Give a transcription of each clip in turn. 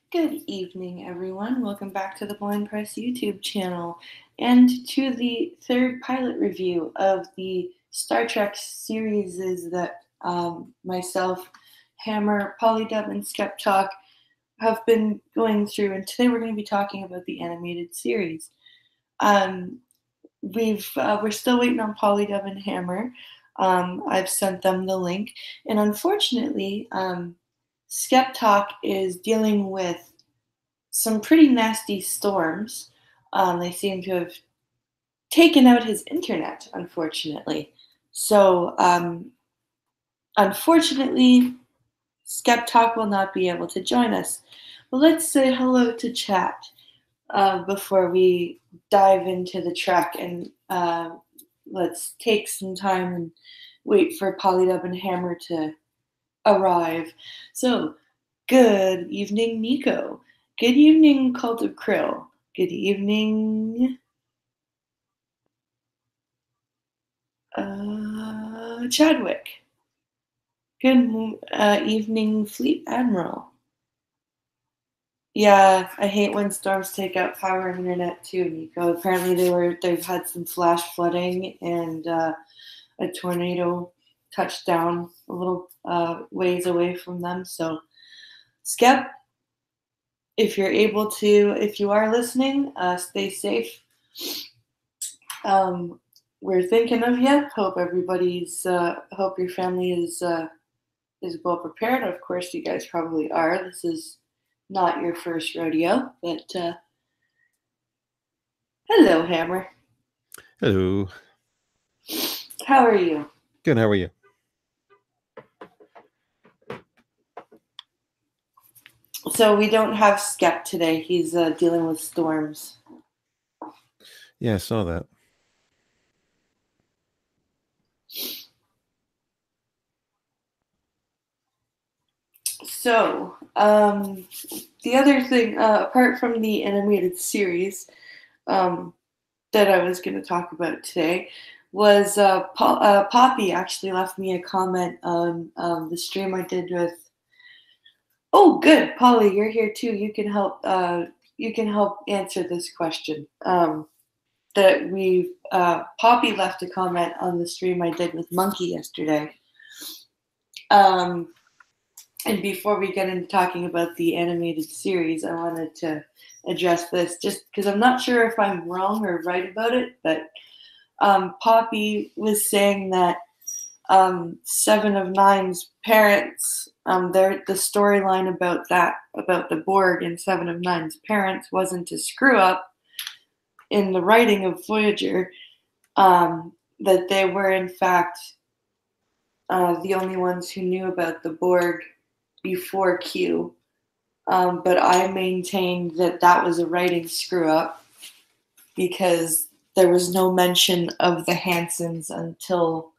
Good evening, everyone. Welcome back to the Blind Press YouTube channel and to the third pilot review of the Star Trek series that myself, Hammer, Polydub, and Skep Talk have been going through. And today we're going to be talking about the animated series. We're still waiting on Polydub and Hammer. I've sent them the link, and unfortunately, Skep Talk is dealing with some pretty nasty storms. They seem to have taken out his internet, unfortunately. So, unfortunately, Skep Talk will not be able to join us. But let's say hello to chat before we dive into the track, and let's take some time and wait for Polydub and Hammer to arrive. So, good evening, Nico. Good evening, Cult of Krill. Good evening, Chadwick. Good evening, Fleet Admiral. Yeah, I hate when storms take out power and internet too, Nico. Apparently they've had some flash flooding and a tornado touched down a little ways away from them. So, Skep, if you're able to, if you are listening, stay safe. We're thinking of you. Hope hope your family is well prepared. Of course, you guys probably are. This is not your first rodeo, but hello, Hammer. Hello. How are you? Good. How are you? So we don't have Skep today. He's dealing with storms. Yeah, I saw that. So, the other thing, apart from the animated series that I was going to talk about today, was Poppy actually left me a comment on the stream I did with. Oh, good, Polly, you're here too. You can help. You can help answer this question. Poppy left a comment on the stream I did with Monkey yesterday. And before we get into talking about the animated series, I wanted to address this just because I'm not sure if I'm wrong or right about it, but Poppy was saying that Seven of Nine's parents, the storyline about the Borg and Seven of Nine's parents wasn't to screw up in the writing of Voyager, that they were in fact the only ones who knew about the Borg before Q, but I maintained that was a writing screw up because there was no mention of the Hansons until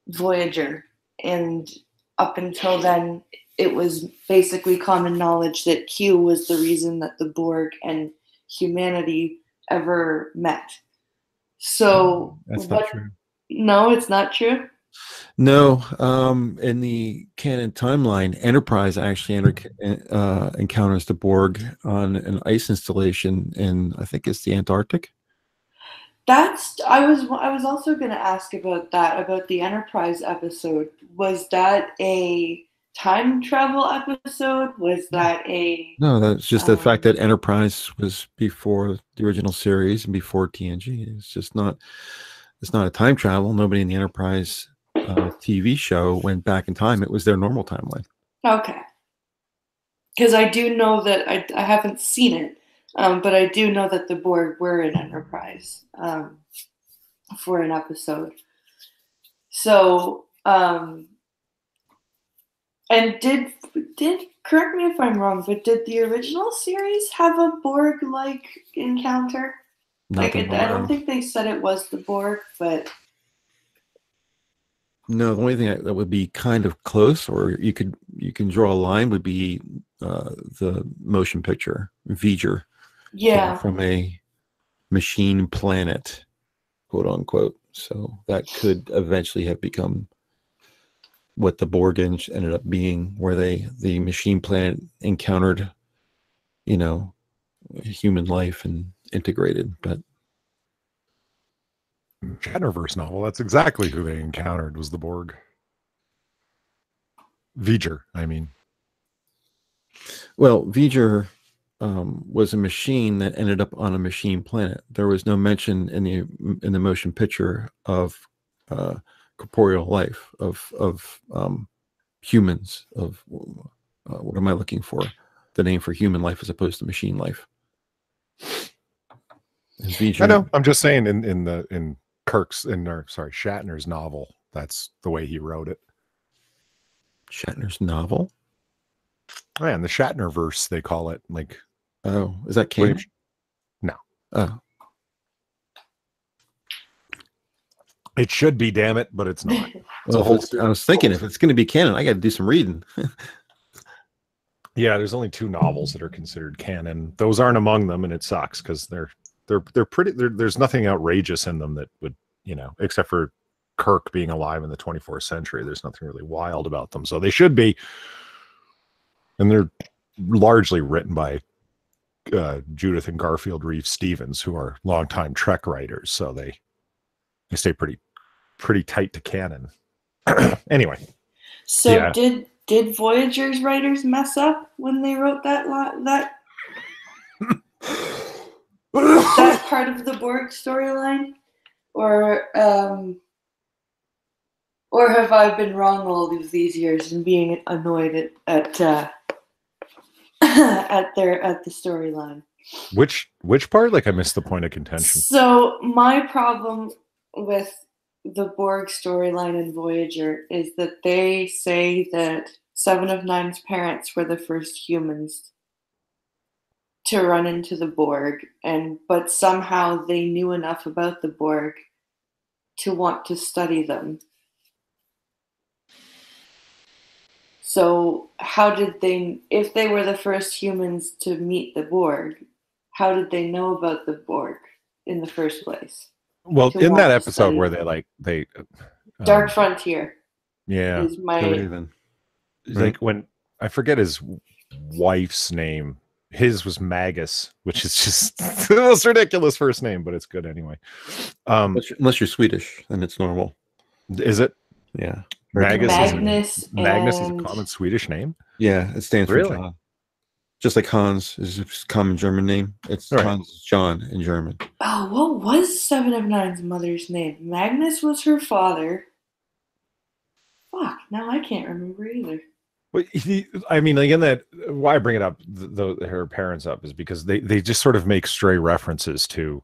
Voyager, and up until then it was basically common knowledge that Q was the reason that the Borg and humanity ever met. So that's not true. No, it's not true. No, in the canon timeline, Enterprise actually encounters the Borg on an ice installation in, I think it's the Antarctic. I was also going to ask about that, about the Enterprise episode. Was that a time travel episode? Was that a... No, that's just the fact that Enterprise was before the original series and before TNG. It's not a time travel. Nobody in the Enterprise TV show went back in time. It was their normal timeline. Okay. Because I do know that I haven't seen it, but I do know that the Borg were in Enterprise for an episode. So, and did correct me if I'm wrong, but did the original series have a Borg-like encounter? I don't think they said it was the Borg, but... No, the only thing that would be kind of close, or you can draw a line, would be the motion picture V'ger, from a machine planet, quote unquote. So that could eventually have become what the Borg ended up being, where the machine planet encountered you know, human life and integrated. But Shatnerverse novel, that's exactly who they encountered, was the Borg. V'ger, I mean. Well, V'ger was a machine that ended up on a machine planet. There was no mention in the motion picture of corporeal life, of humans, of what am I looking for? The name for human life as opposed to machine life. I know. I'm just saying in Shatner's novel, that's the way he wrote it. Shatner's novel? Oh, yeah, in the Shatnerverse, they call it. Like, oh, is that canon? No. Oh. It should be, damn it, but it's not. Well, I was thinking if it's going to be canon, I got to do some reading. Yeah, there's only 2 novels that are considered canon. Those aren't among them, and it sucks because they're pretty. There's nothing outrageous in them that would, except for Kirk being alive in the 24th century. There's nothing really wild about them, so they should be. And they're largely written by Judith and Garfield Reeves Stevens, who are longtime Trek writers, so they stay pretty tight to canon. Anyway, so yeah. Did Voyager's writers mess up when they wrote that that part of the Borg storyline, or have I been wrong all these years and being annoyed at the storyline? Which part? Like, I missed the point of contention. So my problem with the Borg storyline in Voyager is that they say that Seven of Nine's parents were the first humans to run into the Borg, but somehow they knew enough about the Borg to want to study them. So how did they, if they were the first humans to meet the Borg, how did they know about the Borg in the first place? Well, in that episode where they Dark Frontier. Yeah. Is my like when I forget his wife's name. His was Magus, which is just the most ridiculous first name, but it's good anyway. Unless you're Swedish, then it's normal. Is it? Yeah. Magnus is a common Swedish name? Yeah, it stands for John. Just like Hans is a common German name. It's right. Hans is John in German. Oh, what was Seven of Nine's mother's name? Magnus was her father. Fuck, now I can't remember either. Well, I mean, again, that why I bring it up, her parents up, is because they just sort of make stray references to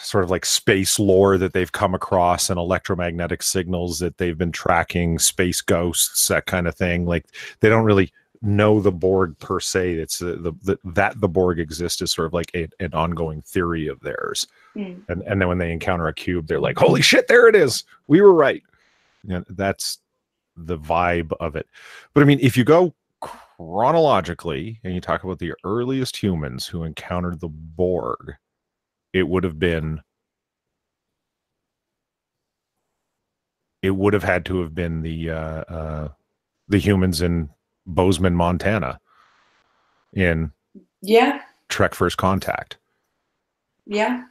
sort of like space lore that they've come across and electromagnetic signals that they've been tracking, space ghosts, that kind of thing. Like, they don't really know the Borg per se. It's that the Borg exist is sort of like an ongoing theory of theirs. And then when they encounter a cube, they're like, holy shit, there it is, we were right. That's the vibe of it. But I mean, if you go chronologically and you talk about the earliest humans who encountered the Borg, it would have had to have been the humans in Bozeman, Montana, in Trek First Contact. Yeah.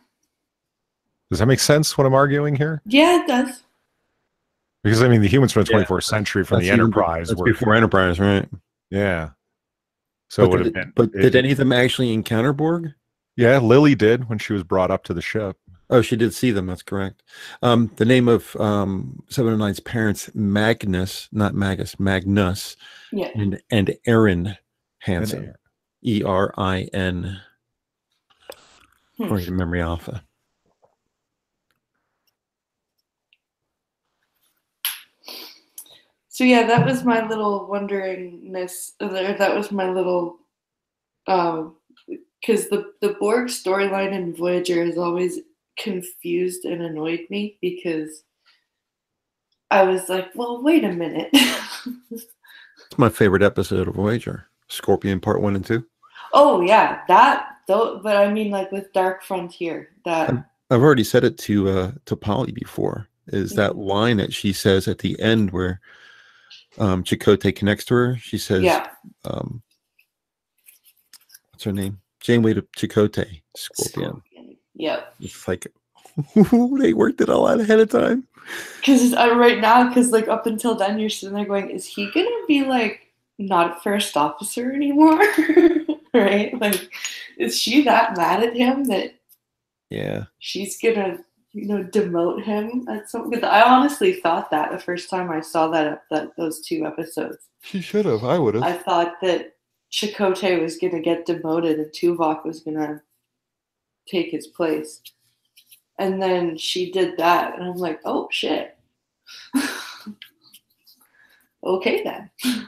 Does that make sense what I'm arguing here? Yeah, it does. Because I mean, the humans from the 24th century from the Enterprise were before Enterprise, right? Yeah. So it would have been. But did any of them actually encounter Borg? Yeah, Lily did when she was brought up to the ship. Oh, she did see them. That's correct. The name of Seven of Nine's parents, Magnus, not Magus, Magnus, and Erin Hansen, ERIN, according to Memory Alpha. So yeah, that was my little wonderingness. That was my little, because the Borg storyline in Voyager has always confused and annoyed me, because I was like, well, wait a minute. It's my favorite episode of Voyager, Scorpion Part 1 and 2. Oh yeah, but I mean, like with Dark Frontier, that I've already said it to Polly before. Is that line that she says at the end where Chakotay connects to her? She says, what's her name? Janeway to Chakotay Scorpion. Yep. It's like they worked it all out ahead of time. Because right now, because like up until then, you're sitting there going, "Is he gonna be like not a first officer anymore?" Right? Like, is she that mad at him that she's gonna demote him at some? Because I honestly thought that the first time I saw that those 2 episodes. She should have. I would have. I thought that Chakotay was gonna get demoted and Tuvok was gonna take his place. And then she did that, and I'm like, oh shit. Okay then. It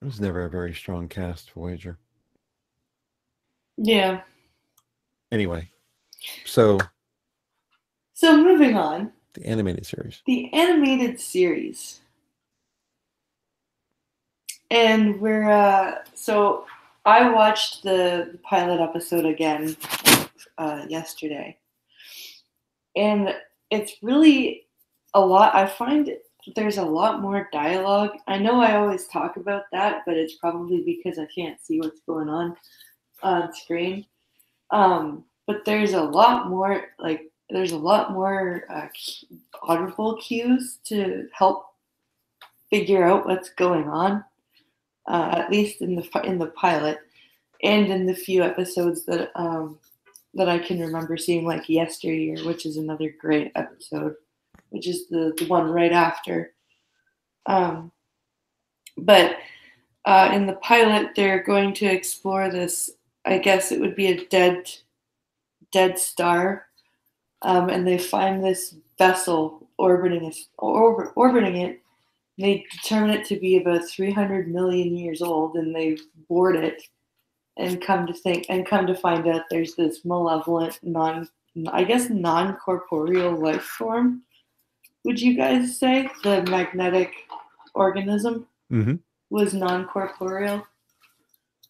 was never a very strong cast, Voyager. Yeah. Anyway, so moving on. The animated series. The animated series. And so I watched the pilot episode again yesterday. And it's really a lot. I find there's a lot more dialogue. I know I always talk about that, but it's probably because I can't see what's going on screen. But there's a lot more audible cues to help figure out what's going on. At least in the pilot, and in the few episodes that I can remember seeing, like Yesteryear, which is another great episode, which is the one right after. But in the pilot, they're going to explore this. I guess it would be a dead star, and they find this vessel orbiting it. They determine it to be about 300 million years old, and they board it, and come to find out there's this malevolent, non-corporeal life form. Would you guys say the magnetic organism was non-corporeal?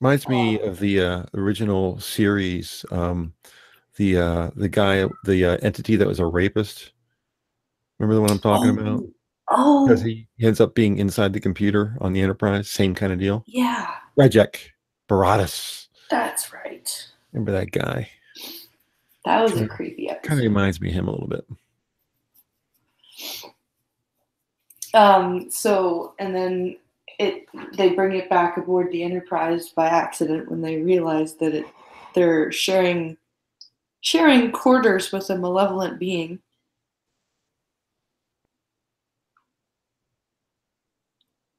Reminds me of the original series. The guy, the entity that was a rapist. Remember the one I'm talking about? Oh, because he ends up being inside the computer on the Enterprise. Same kind of deal. Yeah, Rajek Baradas. That's right. Remember that guy? That was a creepy episode. Kind of reminds me of him a little bit. And then they bring it back aboard the Enterprise by accident when they realize that they're sharing quarters with a malevolent being.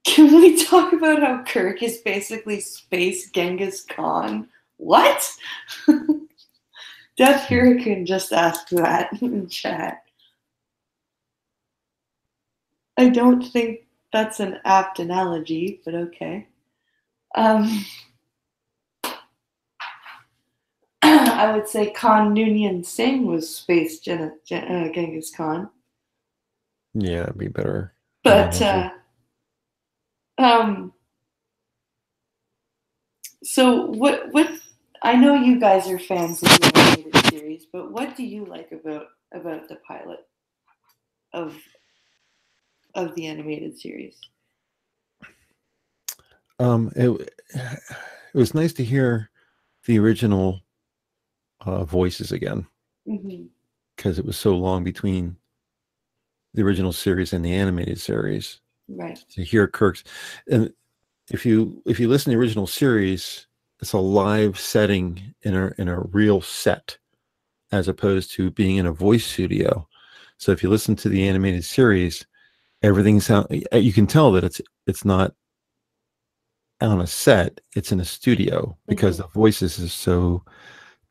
Can we talk about how Kirk is basically space Genghis Khan? What? Death Hurricane just asked that in chat. I don't think that's an apt analogy, but okay. I would say Khan Noonien Singh was space Genghis Khan. Yeah, it'd be better. But so what I know you guys are fans of the animated series, but what do you like about the pilot of the animated series? It was nice to hear the original voices again, because it was so long between the original series and the animated series. Right. To hear Kirk's, and if you listen to the original series, it's a live setting in a real set, as opposed to being in a voice studio. So if you listen to the animated series, everything you can tell that it's not on a set, it's in a studio, because the voices is so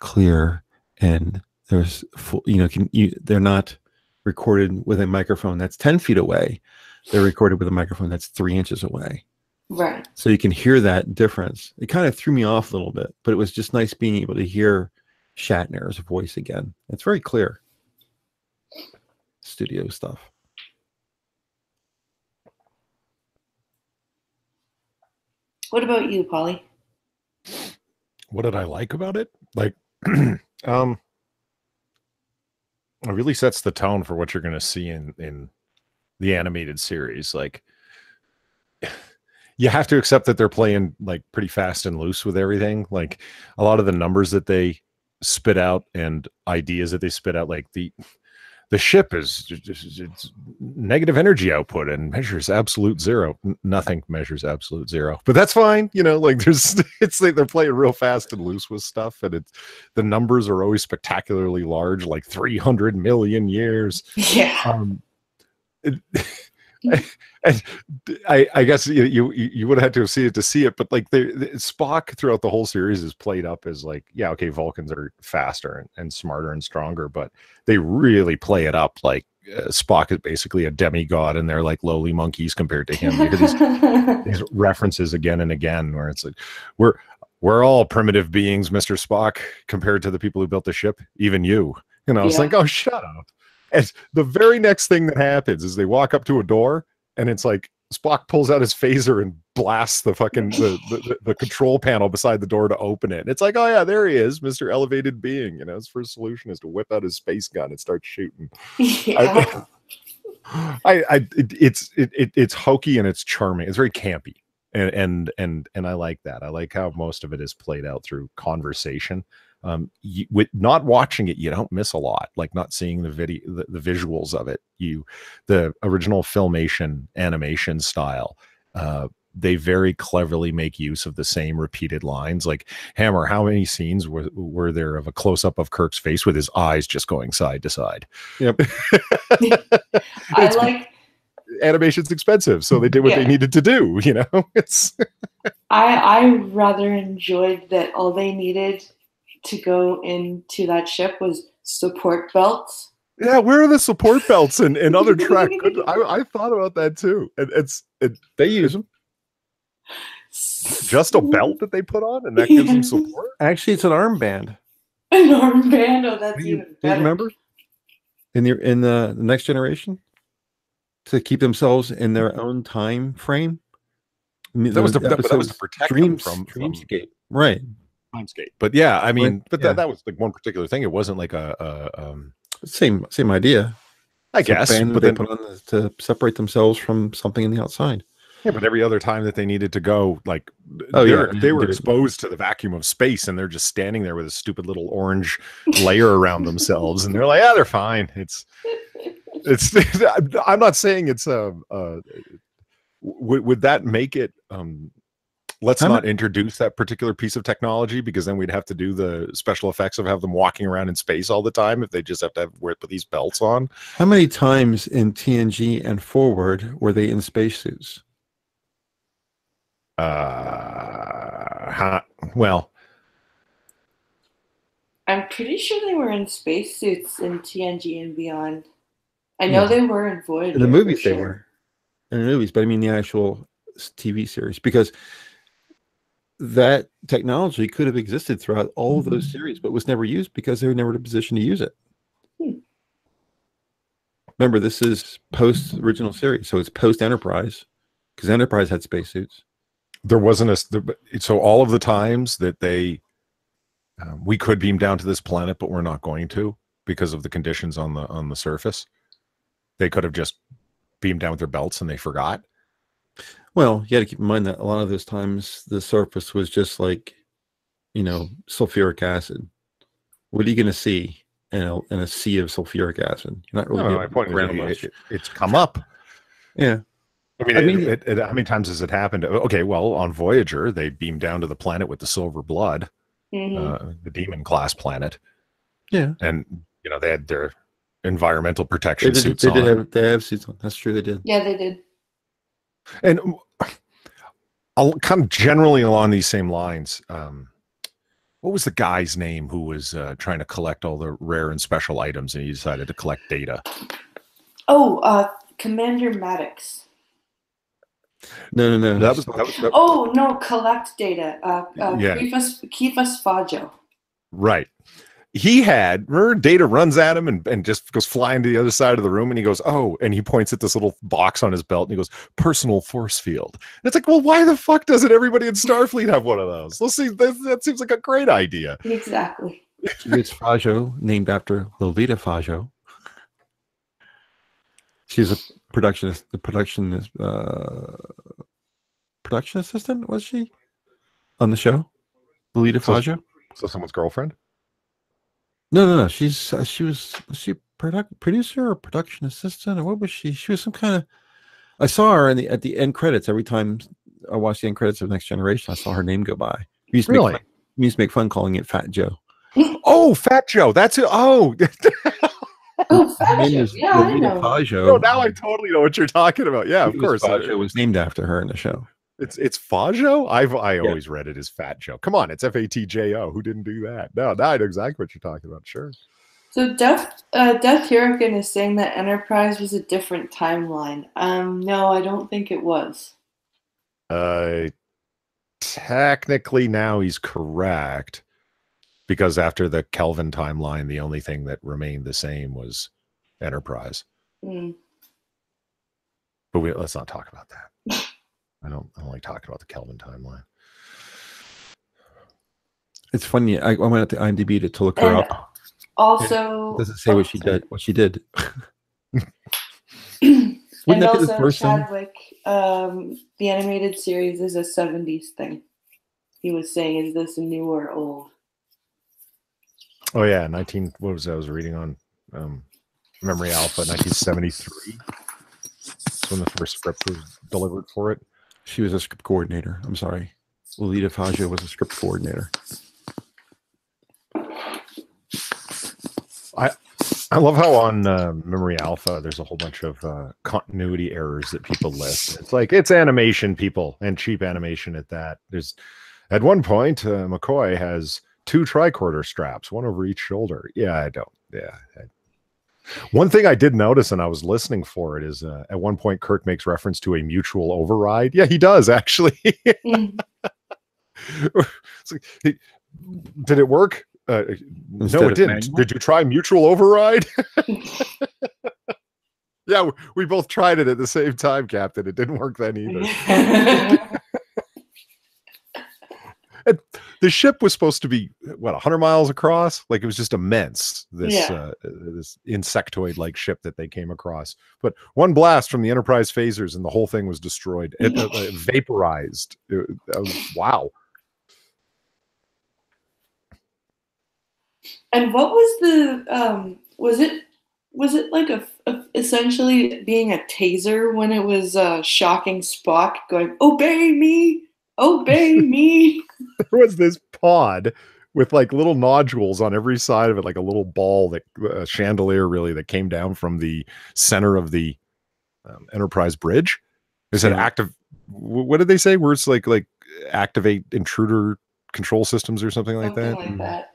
clear, and there's they're not recorded with a microphone that's 10 feet away. They're recorded with a microphone that's 3 inches away. Right. So you can hear that difference. It kind of threw me off a little bit, but it was just nice being able to hear Shatner's voice again. It's very clear. Studio stuff. What about you, Polly? What did I like about it? Like, it really sets the tone for what you're going to see in the animated series. Like, you have to accept that they're playing like pretty fast and loose with everything. Like a lot of the numbers that they spit out and ideas that they spit out, like the ship is it's negative energy output and measures absolute zero. Nothing measures absolute zero, but that's fine. You know, like it's like they're playing real fast and loose with stuff, and the numbers are always spectacularly large, like 300 million years. Yeah. I guess you would have had to have seen it to see it, but like Spock throughout the whole series is played up as like, yeah, okay, Vulcans are faster and smarter and stronger, but they really play it up like Spock is basically a demigod and they're like lowly monkeys compared to him. You hear these references again and again where it's like we're all primitive beings, Mr. Spock, compared to the people who built the ship, even you. You know, it's like, oh, shut up. And the very next thing that happens is they walk up to a door and it's like Spock pulls out his phaser and blasts the fucking the control panel beside the door to open it. And it's like, oh yeah, there he is, Mr. Elevated Being. You know, his first solution is to whip out his space gun and start shooting. Yeah. It's hokey and it's charming. It's very campy. And I like that. I like how most of it is played out through conversation. With not watching it, you don't miss a lot. Like not seeing the video, the visuals of it. The original Filmation animation style. They very cleverly make use of the same repeated lines. Like Hammer, how many scenes were there of a close up of Kirk's face with his eyes just going side to side? Yep. I like animation's expensive, so they did what they needed to do. You know, it's. I rather enjoyed that all they needed to go into that ship was support belts. Yeah, where are the support belts in other Trek? I thought about that too. They use them. Just a belt that they put on, and that gives them support. Actually, it's an armband. An armband. Oh, that's even better. Do you remember in the Next Generation to keep themselves in their own time frame? I mean, that was to protect them from Dreamscape, right? Timescape. But yeah, I mean, but that was like one particular thing. It wasn't like a same idea, I guess. But they put on to separate themselves from something in the outside. Yeah, but every other time that they needed to go, like they were exposed to the vacuum of space, and they're just standing there with a stupid little orange layer around themselves, and they're like, yeah, they're fine. It's. I'm not saying it's would that make it let's not introduce that particular piece of technology, because then we'd have to do the special effects of have them walking around in space all the time if they just have to put these belts on. How many times in TNG and Forward were they in spacesuits? Well, I'm pretty sure they were in spacesuits in TNG and beyond. I know they were in Voyager. In the movies, they were. In the movies, but I mean the actual TV series, because that technology could have existed throughout all of those series, but was never used because they were never in a position to use it. Remember, this is post original series, so it's post Enterprise, because Enterprise had spacesuits. There wasn't so all of the times that we could beam down to this planet, but we're not going to because of the conditions on the surface. They could have just beamed down with their belts and they forgot. Well, you got to keep in mind that a lot of those times the surface was just like, sulfuric acid. What are you going to see in a sea of sulfuric acid? You're not really. My point is, it's come up. Yeah. I mean, how many times has it happened? Okay, well, on Voyager, they beamed down to the planet with the silver blood, the Demon class planet. Yeah. And, they had their environmental protection suits on. They have suits on. That's true, they did. Yeah, they did. And I'll kind of generally along these same lines. What was the guy's name who was trying to collect all the rare and special items, and he decided to collect data? Oh, Commander Maddox. No. That was Oh no, collect data. Yeah. Kifas Fajo. Right. He Data runs at him and just goes flying to the other side of the room, and he goes, oh, and he points at this little box on his belt and he goes, personal force field. And it's like, well, why the fuck doesn't everybody in Starfleet have one of those? Let's see, that seems like a great idea. Exactly. It's Fajo, named after Lolita Fajo. She's a production production assistant, was she? On the show? Lolita Faggio? So someone's girlfriend? No. She was producer or production assistant, or what was she? She was some kind of. I saw her at the end credits every time I watched the end credits of Next Generation. I saw her name go by. We used to make fun calling it Fat Joe. Oh, Fat Joe. That's it. Oh. Oh, Fat Joe. Yeah, I know. Faggio. No, now I totally know what you're talking about. Yeah, of course. Faggio was named after her in the show. It's Faggio? I always read it as Fat Joe. Come on, it's FATJO. Who didn't do that? No, now I know exactly what you're talking about. Sure. So Death Hurricane is saying that Enterprise was a different timeline. No, I don't think it was. Technically now he's correct, because after the Kelvin timeline, the only thing that remained the same was Enterprise. But let's not talk about that. I don't like talking about the Kelvin timeline. It's funny. I went at the IMDb to look her up. Also, it doesn't say what she did. What she did. And also Chadwick, the animated series is a 70s thing. He was saying, is this new or old? Oh yeah, what was that I was reading on Memory Alpha, 1973. That's when the first script was delivered for it. She was a script coordinator. I'm sorry. Lolita Faggio was a script coordinator. I love how on Memory Alpha there's a whole bunch of continuity errors that people list. It's like, it's animation, people, and cheap animation at that. There's at one point McCoy has 2 tricorder straps, one over each shoulder. One thing I did notice, and I was listening for it, is at one point Kirk makes reference to a mutual override. Yeah, he does actually. It's like, hey, did it work? No, it didn't. Did you try mutual override? Yeah, we both tried it at the same time, Captain. It didn't work then either. The ship was supposed to be, 100 miles across? Like, it was just immense, this insectoid-like ship that they came across. But one blast from the Enterprise phasers and the whole thing was destroyed. It vaporized. Wow. And what was the was it like a essentially being a taser when it was shocking Spock going, obey me, obey me? There was this pod with like little nodules on every side of it, like a little ball, a chandelier really, that came down from the center of the Enterprise bridge. Is it active? What did they say? Words like activate intruder control systems or something like that. Like that.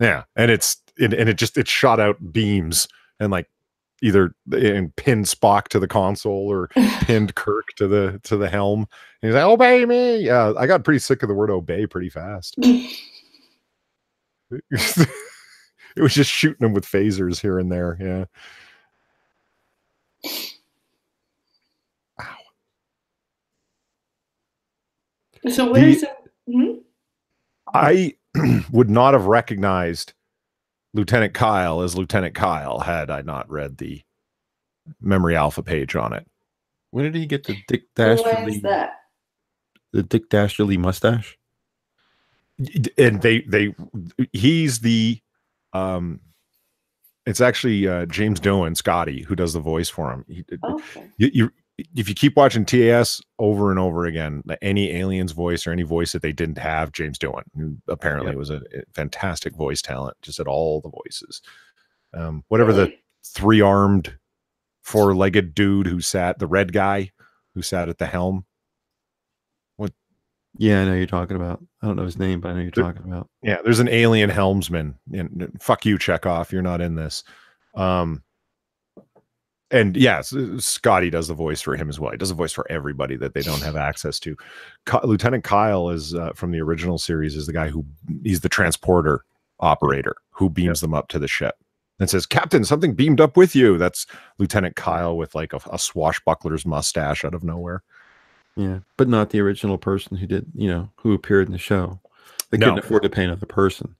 Yeah, and it shot out beams and like either pinned Spock to the console or pinned Kirk to the helm. And he's like, obey me. Yeah, I got pretty sick of the word obey pretty fast. It was just shooting them with phasers here and there. Yeah. Wow. So what is it? I would not have recognized Lieutenant Kyle as Lieutenant Kyle had I not read the Memory Alpha page on it. When did he get the Dick Dastardly? The Dick Dastardly mustache? And he's the it's actually James Doan, Scotty, who does the voice for him. If you keep watching TAS over and over again, any alien's voice or any voice that they didn't have, James Doan, who apparently was a fantastic voice talent, just at all the voices. Whatever the 3-armed, 4-legged dude who sat, the red guy who sat at the helm. What? Yeah, I know you're talking about. I don't know his name, but I know you're talking about. Yeah, there's an alien helmsman. And fuck you, Chekhov. You're not in this. And yes, Scotty does the voice for him as well. He does the voice for everybody that they don't have access to. Lieutenant Kyle is from the original series is the guy he's the transporter operator who beams them up to the ship and says, Captain, something beamed up with you. That's Lieutenant Kyle with like a swashbuckler's mustache out of nowhere. Yeah, but not the original person who did, who appeared in the show. They couldn't afford to pay another person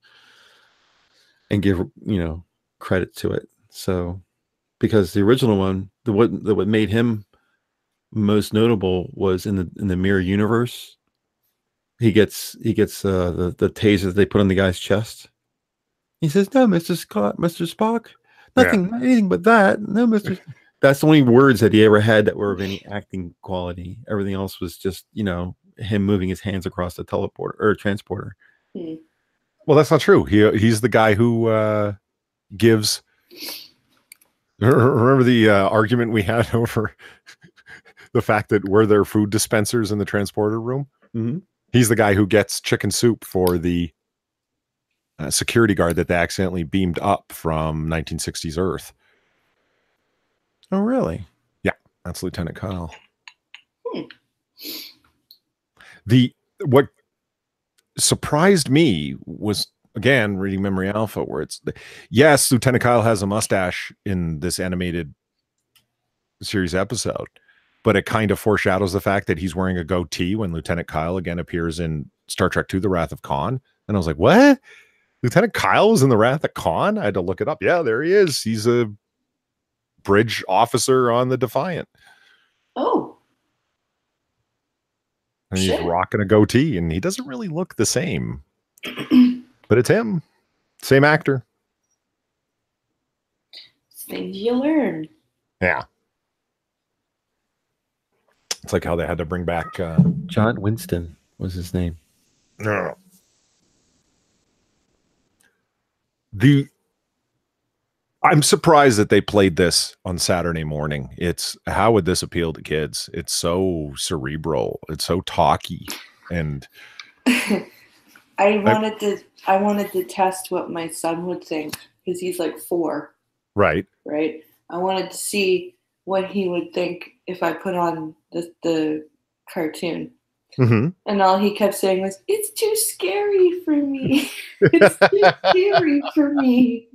and give, credit to it. So, because the original one, what made him most notable was in the mirror universe. He gets the taser that they put on the guy's chest. He says, "No, Mr. Spock, nothing, anything but that. No, Mr." That's the only words that he ever had that were of any acting quality. Everything else was just, him moving his hands across the teleporter or transporter. Well, that's not true. He's the guy who gives. Remember the argument we had over the fact that were there food dispensers in the transporter room? Mm-hmm. He's the guy who gets chicken soup for the security guard that they accidentally beamed up from 1960s Earth. Oh, really? Yeah, that's Lieutenant Kyle. Hmm. What surprised me was, again, reading Memory Alpha, where it's yes, Lieutenant Kyle has a mustache in this animated series episode, but it kind of foreshadows the fact that he's wearing a goatee when Lieutenant Kyle again appears in Star Trek II: The Wrath of Khan. And I was like, what? Lieutenant Kyle was in The Wrath of Khan? I had to look it up. Yeah, there he is. He's a bridge officer on the Defiant. Oh. And he's rocking a goatee, and he doesn't really look the same. But it's him. Same actor. Things you learn. Yeah. It's like how they had to bring back John Winston was his name. No. I'm surprised that they played this on Saturday morning. How would this appeal to kids? It's so cerebral. It's so talky. And I wanted to test what my son would think, because he's like 4. Right. Right. I wanted to see what he would think if I put on the cartoon. Mm-hmm. And all he kept saying was, "It's too scary for me. It's too scary for me."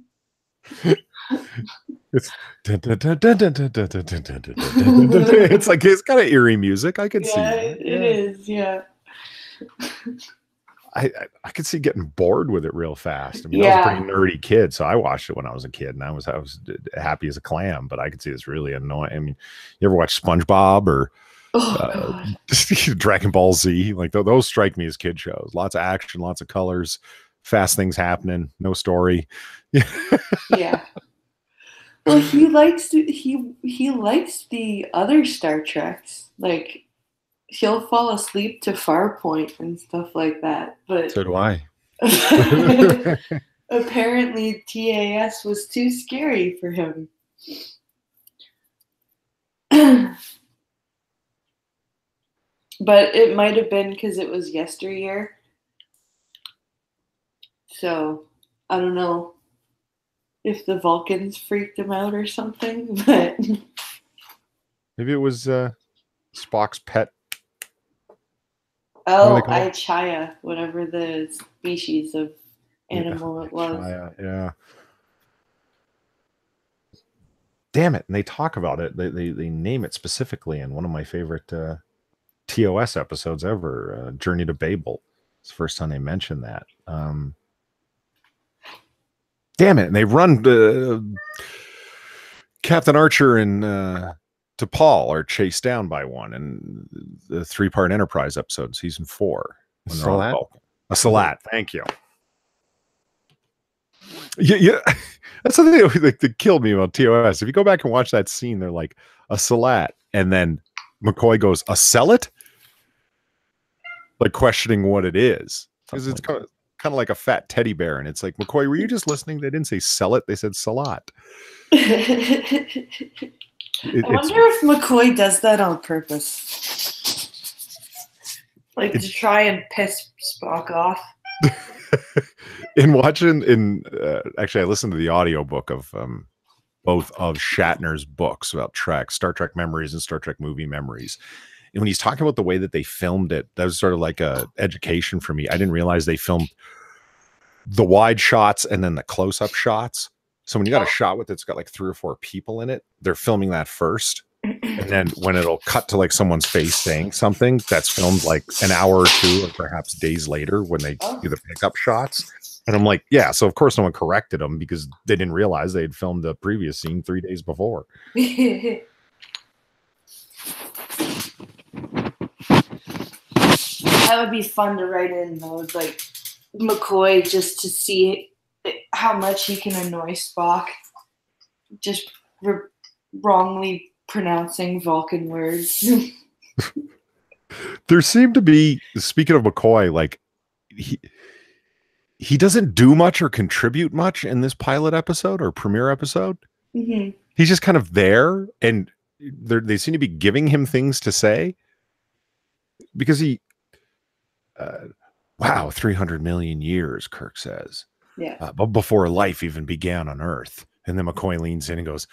It's it's like it's kind of eerie music. I can see it. It is, yeah. I could see getting bored with it real fast. I mean, I was a pretty nerdy kid, so I watched it when I was a kid, and I was happy as a clam. But I could see this really annoying. I mean, you ever watch SpongeBob or Dragon Ball Z? Like those strike me as kid shows. Lots of action, lots of colors, fast things happening, no story. Yeah. Well, he likes the other Star Treks. Like, he'll fall asleep to Farpoint and stuff like that. But so do I. Apparently, TAS was too scary for him. But it might have been because it was yesteryear. So, I don't know if the Vulcans freaked him out or something, but maybe it was Spock's pet. Oh, Ichaya, whatever the species of animal it was. Yeah. Damn it! And they talk about it. They name it specifically in one of my favorite TOS episodes ever, Journey to Babel. It's the first time they mentioned that. Damn it! And they run Captain Archer and T'Pol are chased down by one, and the 3-part Enterprise episode, season 4. A Salat. Thank you. Yeah. That's something that killed me about TOS. If you go back and watch that scene, they're like a Salat, and then McCoy goes, "A Sellet?" Like questioning what it is, because it's kind of like a fat teddy bear, and it's like, McCoy, were you just listening? They didn't say Sellet, they said Salat. I wonder if McCoy does that on purpose, like to try and piss Spock off. Actually, I listened to the audiobook of both of Shatner's books about Trek, Star Trek Memories and Star Trek Movie Memories. And when he's talking about the way that they filmed it, that was sort of like a education for me. I didn't realize they filmed the wide shots and then the close-up shots. So when you got a shot with it's got like 3 or 4 people in it, they're filming that first. And then when it'll cut to like someone's face saying something, that's filmed like an hour or 2 or perhaps days later when they do the pickup shots. And I'm like, yeah, so of course no one corrected them because they didn't realize they had filmed the previous scene 3 days before. That would be fun to write in though, like McCoy, just to see how much he can annoy Spock, just wrongly pronouncing Vulcan words. There seemed to be, speaking of McCoy, like he doesn't do much or contribute much in this pilot episode or premiere episode. Mm-hmm. He's just kind of there, and they seem to be giving him things to say because wow, 300 million years, Kirk says. Yeah. But before life even began on Earth. And then McCoy leans in and goes,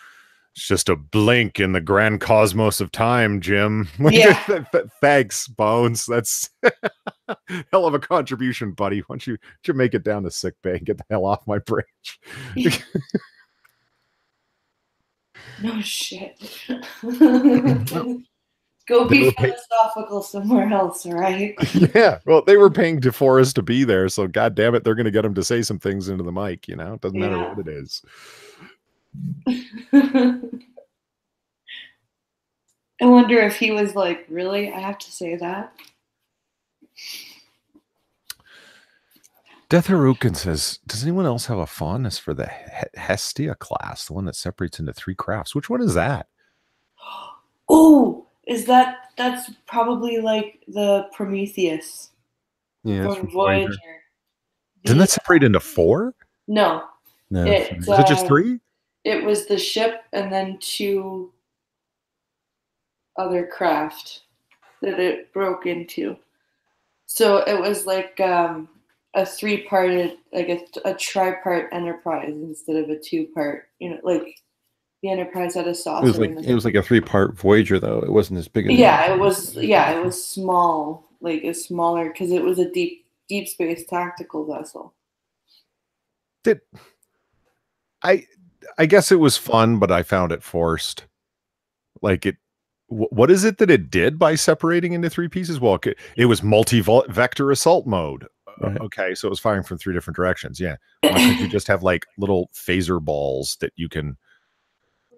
it's just a blink in the grand cosmos of time, Jim. Yeah. Thanks, Bones. That's hell of a contribution, buddy. Why don't you make it down to sick bay and get the hell off my bridge? No shit. Go be philosophical somewhere else, all right? Yeah. Well, they were paying DeForest to be there, so god damn it, they're going to get him to say some things into the mic, you know? It doesn't matter what it is. I wonder if he was like, really? I have to say that? Death Harukin says, does anyone else have a fondness for the Hestia class, the one that separates into 3 crafts? Which one is that? Oh, that's probably like the Prometheus. Yeah, from Voyager. Didn't that separate into 4? No. No. Is it just 3? It was the ship and then 2 other craft that it broke into. So it was like a 3-parted, like a tripart Enterprise instead of a 2-part. You know, like the Enterprise had a saucer. It was like a 3-part Voyager though. It wasn't as big as it was small, like a smaller, because it was a deep space tactical vessel. I guess it was fun, but I found it forced. Like what is it that it did by separating into 3 pieces? Well, it was multi-vector assault mode. Right. Okay, so it was firing from 3 different directions. Yeah. Why couldn't you just have like little phaser balls that you can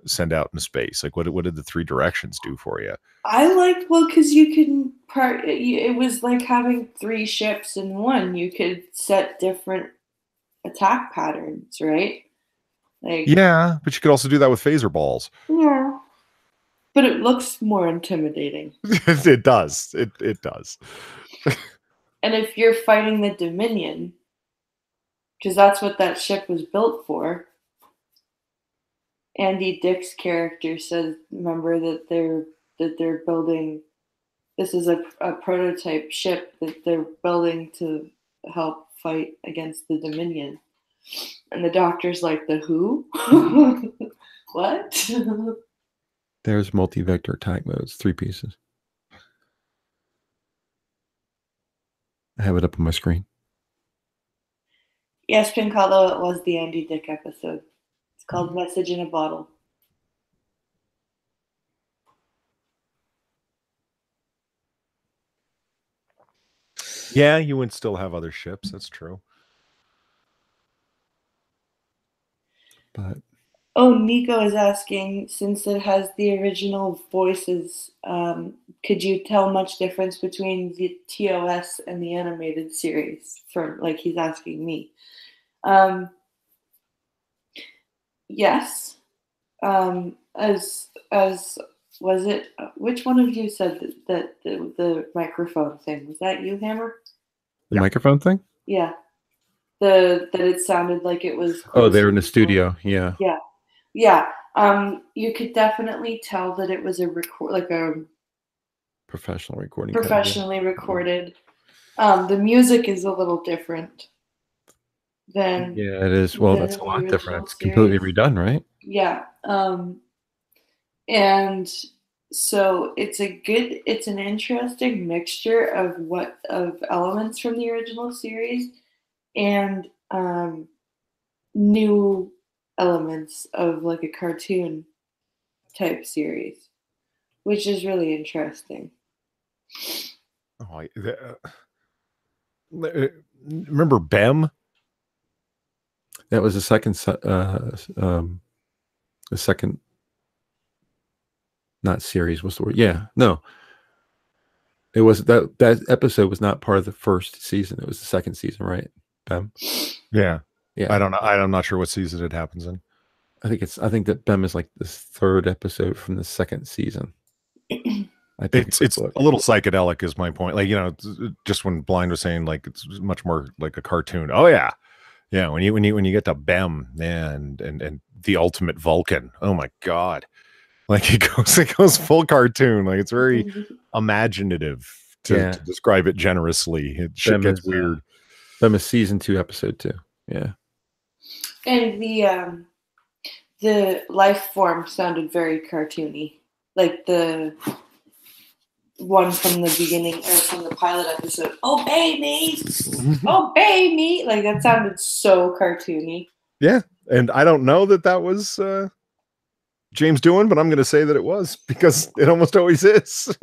send out in space? Like what did the 3 directions do for you? I liked, because you can it was like having 3 ships in one. You could set different attack patterns, right? Like, yeah, but you could also do that with phaser balls. Yeah, but it looks more intimidating. It does. It does. And if you're fighting the Dominion, because that's what that ship was built for. Andy Dick's character says, remember that they're building. This is a prototype ship that they're building to help fight against the Dominion. And the Doctor's like, the who? What? There's multi-vector attack modes, 3 pieces. I have it up on my screen. Yes, Pincalo, it was the Andy Dick episode. It's called Message in a Bottle. Yeah, you would still have other ships. That's true. But Nico is asking, since it has the original voices, could you tell much difference between the TOS and the animated series? He's asking me. Yes. As was it? Which one of you said that the microphone thing? Was that you, Hammer? The microphone thing? Yeah. That it sounded like it was. Oh, they were in the studio. Yeah. Yeah. Yeah. You could definitely tell that it was a professional recording. Professionally recorded. The music is a little different than. Yeah, it is. Well, that's a lot different. It's completely redone, right? Yeah. And so it's an interesting mixture of elements from the original series and new elements of like a cartoon type series, which is really interesting. Oh, remember Bem? That was the second, not series. What's the word? Yeah, no. It was that episode was not part of the first season. It was the second season, right? Yeah. Yeah. I don't know. I'm not sure what season it happens in. I think that Bem is like the third episode from the second season. It's a little psychedelic is my point. Like, just when Blind was saying like it's much more like a cartoon. Oh yeah. Yeah, when you get to Bem and the ultimate Vulcan. Oh my god. Like it goes full cartoon. Like it's very imaginative to describe it generously. Shit gets weird. Bem is season 2, episode 2. Yeah. And the life form sounded very cartoony. Like the one from the beginning or from the pilot episode. Obey me! Obey me! Like that sounded so cartoony. Yeah. And I don't know that was James Doohan, but I'm going to say that it was because it almost always is.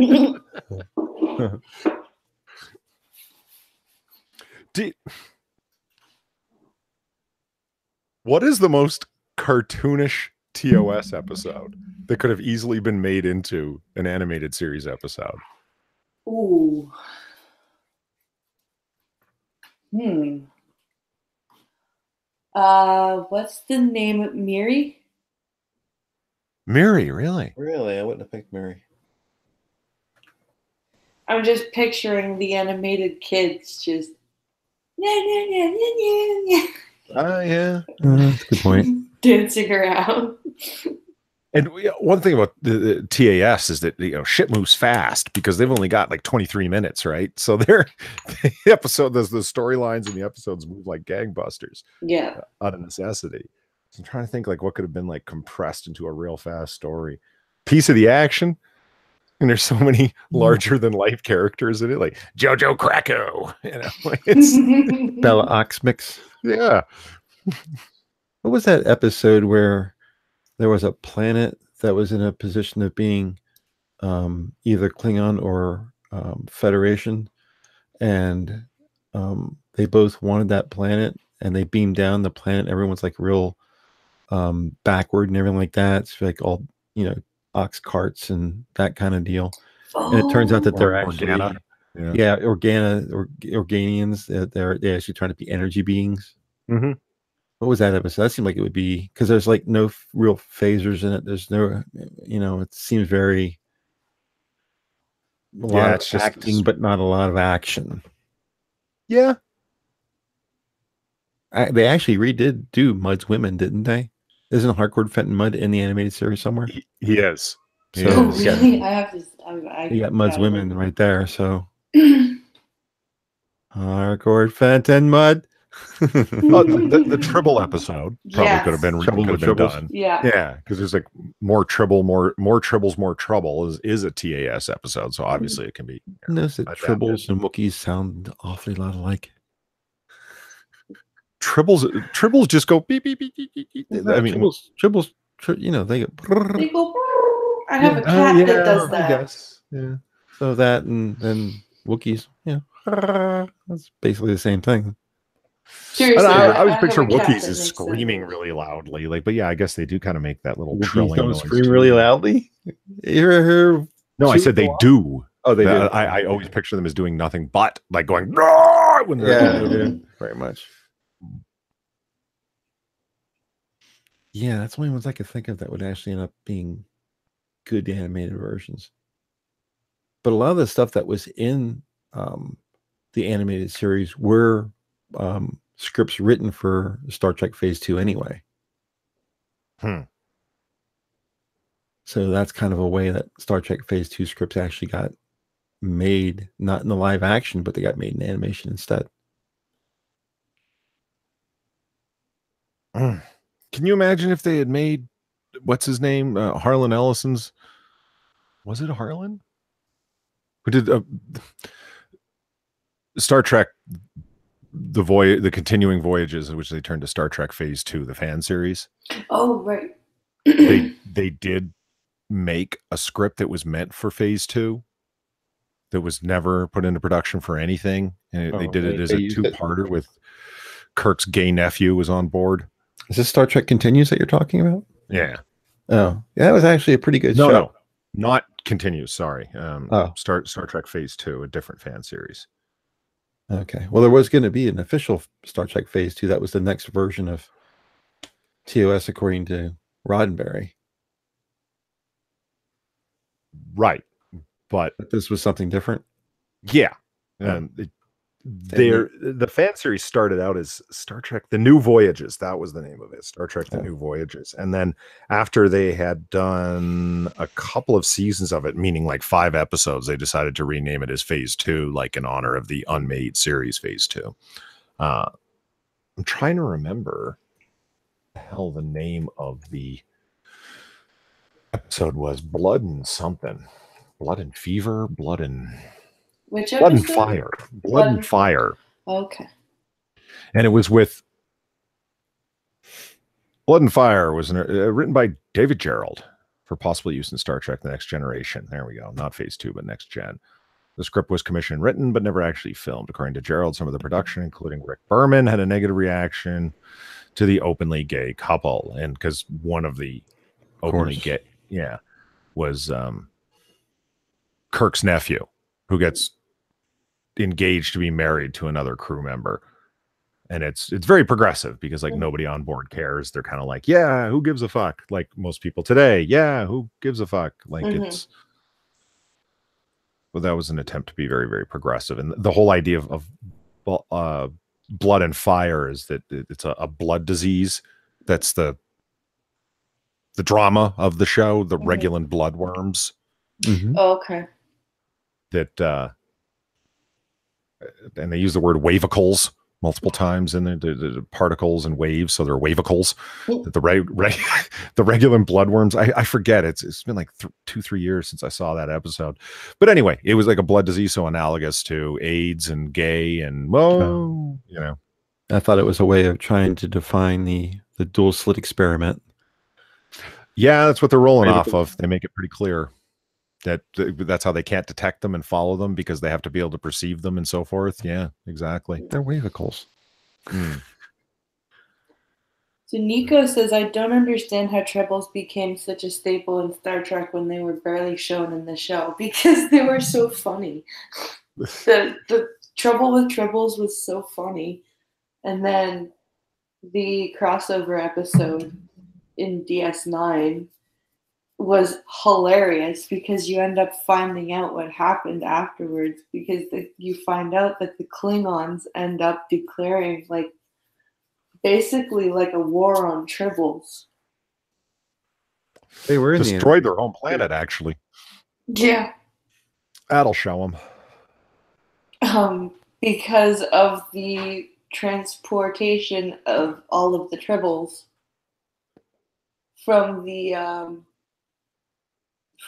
What is the most cartoonish TOS episode that could have easily been made into an animated series episode? Ooh. What's the name of Miri? Miri, really? Really? I wouldn't have picked Miri. I'm just picturing the animated kids just Oh, yeah. That's a good point. Dancing around. And one thing about the TAS is that shit moves fast because they've only got like 23 minutes, right? So the storylines and the episodes move like gangbusters. Yeah. Out of necessity. So I'm trying to think like what could have been like compressed into a real fast story. Piece of the action. And there's so many larger than life characters in it, like Jojo Kracko. It's Bella Oxmix. Yeah. What was that episode where there was a planet that was in a position of being either Klingon or Federation, and they both wanted that planet, and they beamed down the planet. Everyone's like real backward and everything like that. It's like all ox carts and that kind of deal. And it turns out that they're actually Organians. They're actually trying to be energy beings. Mm-hmm. What was that episode? That seemed like it would be because there's like no real phasers in it. There's no, it seems very a lot of acting, but not a lot of action. Yeah. They actually redid do Mud's Women, didn't they? Isn't Harcourt Fenton Mudd in the animated series somewhere? He is. So really? I have to. You got Mud's Women right there. So Harcourt Fenton Mudd. The Tribble episode probably could have been done. Yeah, because there's like more Tribbles, more trouble is a TAS episode, so obviously it can be. Notice that Tribbles and Wookiees sound awfully lot alike. Tribbles just go beep beep beep beep beep. I mean, Tribbles, they go. I have a cat that does that. I guess. Yeah. So that and then Wookiees, that's basically the same thing. Seriously, I was picturing Wookiees is screaming really loudly, but I guess they do kind of make that little trilling noise. Scream really loudly. No, I said they do. Oh, they do. I always picture them as doing nothing but like going. When very much. Yeah, that's the only ones I could think of that would actually end up being good animated versions. But a lot of the stuff that was in the animated series were scripts written for Star Trek Phase 2 anyway. So that's kind of a way that Star Trek Phase 2 scripts actually got made, not in the live action, but they got made in animation instead. Can you imagine if they had made, what's his name? Harlan Ellison's, was it Harlan? Who did Star Trek, the continuing voyages, in which they turned to Star Trek Phase 2, the fan series. Oh, right. they did make a script that was meant for Phase 2 that was never put into production for anything. And they did it as a two-parter with Kirk's gay nephew was on board. Is this Star Trek Continues that you're talking about? Yeah. Oh, yeah, that was actually a pretty good show. No. Not continues. Sorry. Oh, Star Trek Phase 2, a different fan series. okay. Well, there was going to be an official Star Trek Phase 2. That was the next version of TOS, according to Roddenberry. Right. But this was something different. Yeah. The fan series started out as Star Trek The New Voyages. That was the name of it. Star Trek The New Voyages. And then after they had done a couple of seasons of it, meaning like 5 episodes, they decided to rename it as Phase 2, like in honor of the unmade series Phase 2. I'm trying to remember the name of the episode was. Blood and something. Blood and Fever, Blood and Which Blood and episode? Fire. Blood and Fire. Okay. And it was with Blood and Fire was written by David Gerald for possible use in Star Trek The Next Generation. There we go. Not Phase 2, but Next Gen. The script was commissioned and written, but never actually filmed. According to Gerald, some of the production, including Rick Berman, had a negative reaction to the openly gay couple. And because one of the openly gay, was Kirk's nephew, who gets engaged to be married to another crew member. And it's very progressive because like nobody on board cares. They're kind of like, yeah, who gives a fuck? Like most people today. Yeah, who gives a fuck? Like it's, well, that was an attempt to be very, very progressive. And the whole idea of blood and fire is that it's a blood disease. That's the drama of the show, the Regulan bloodworms. Oh, okay. That, and they use the word wavicles multiple times in the particles and waves, so they're wavicles. The Regulan bloodworms. I forget. It's been like 2-3 years since I saw that episode. But anyway, it was like a blood disease, so analogous to AIDS and gay and I thought it was a way of trying to define the dual slit experiment. Yeah, that's what they're rolling off of. They make it pretty clear that that's how they can't detect them and follow them because they have to be able to perceive them and so forth. Yeah, exactly. They're wavicles. So Nico says, I don't understand how trebles became such a staple in Star Trek when they were barely shown in the show because they were so funny. The trouble with tribbles was so funny. And then the crossover episode in DS9 was hilarious because you end up finding out what happened afterwards because you find out that the Klingons end up declaring like basically like a war on tribbles. They were destroyed their own planet, actually. Yeah. That'll show them. Because of the transportation of all of the tribbles from the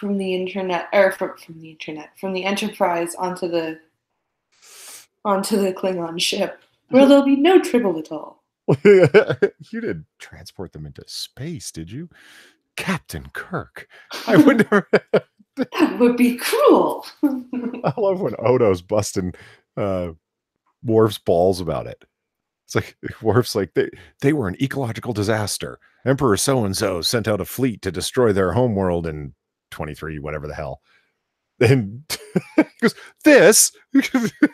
Enterprise onto the Klingon ship, where there'll be no tribble at all. You didn't transport them into space, did you, Captain Kirk? I would never. That would be cruel. I love when Odo's busting Worf's balls about it. It's like Worf's like they were an ecological disaster. Emperor so-and-so sent out a fleet to destroy their homeworld in 23, whatever the hell. And goes, this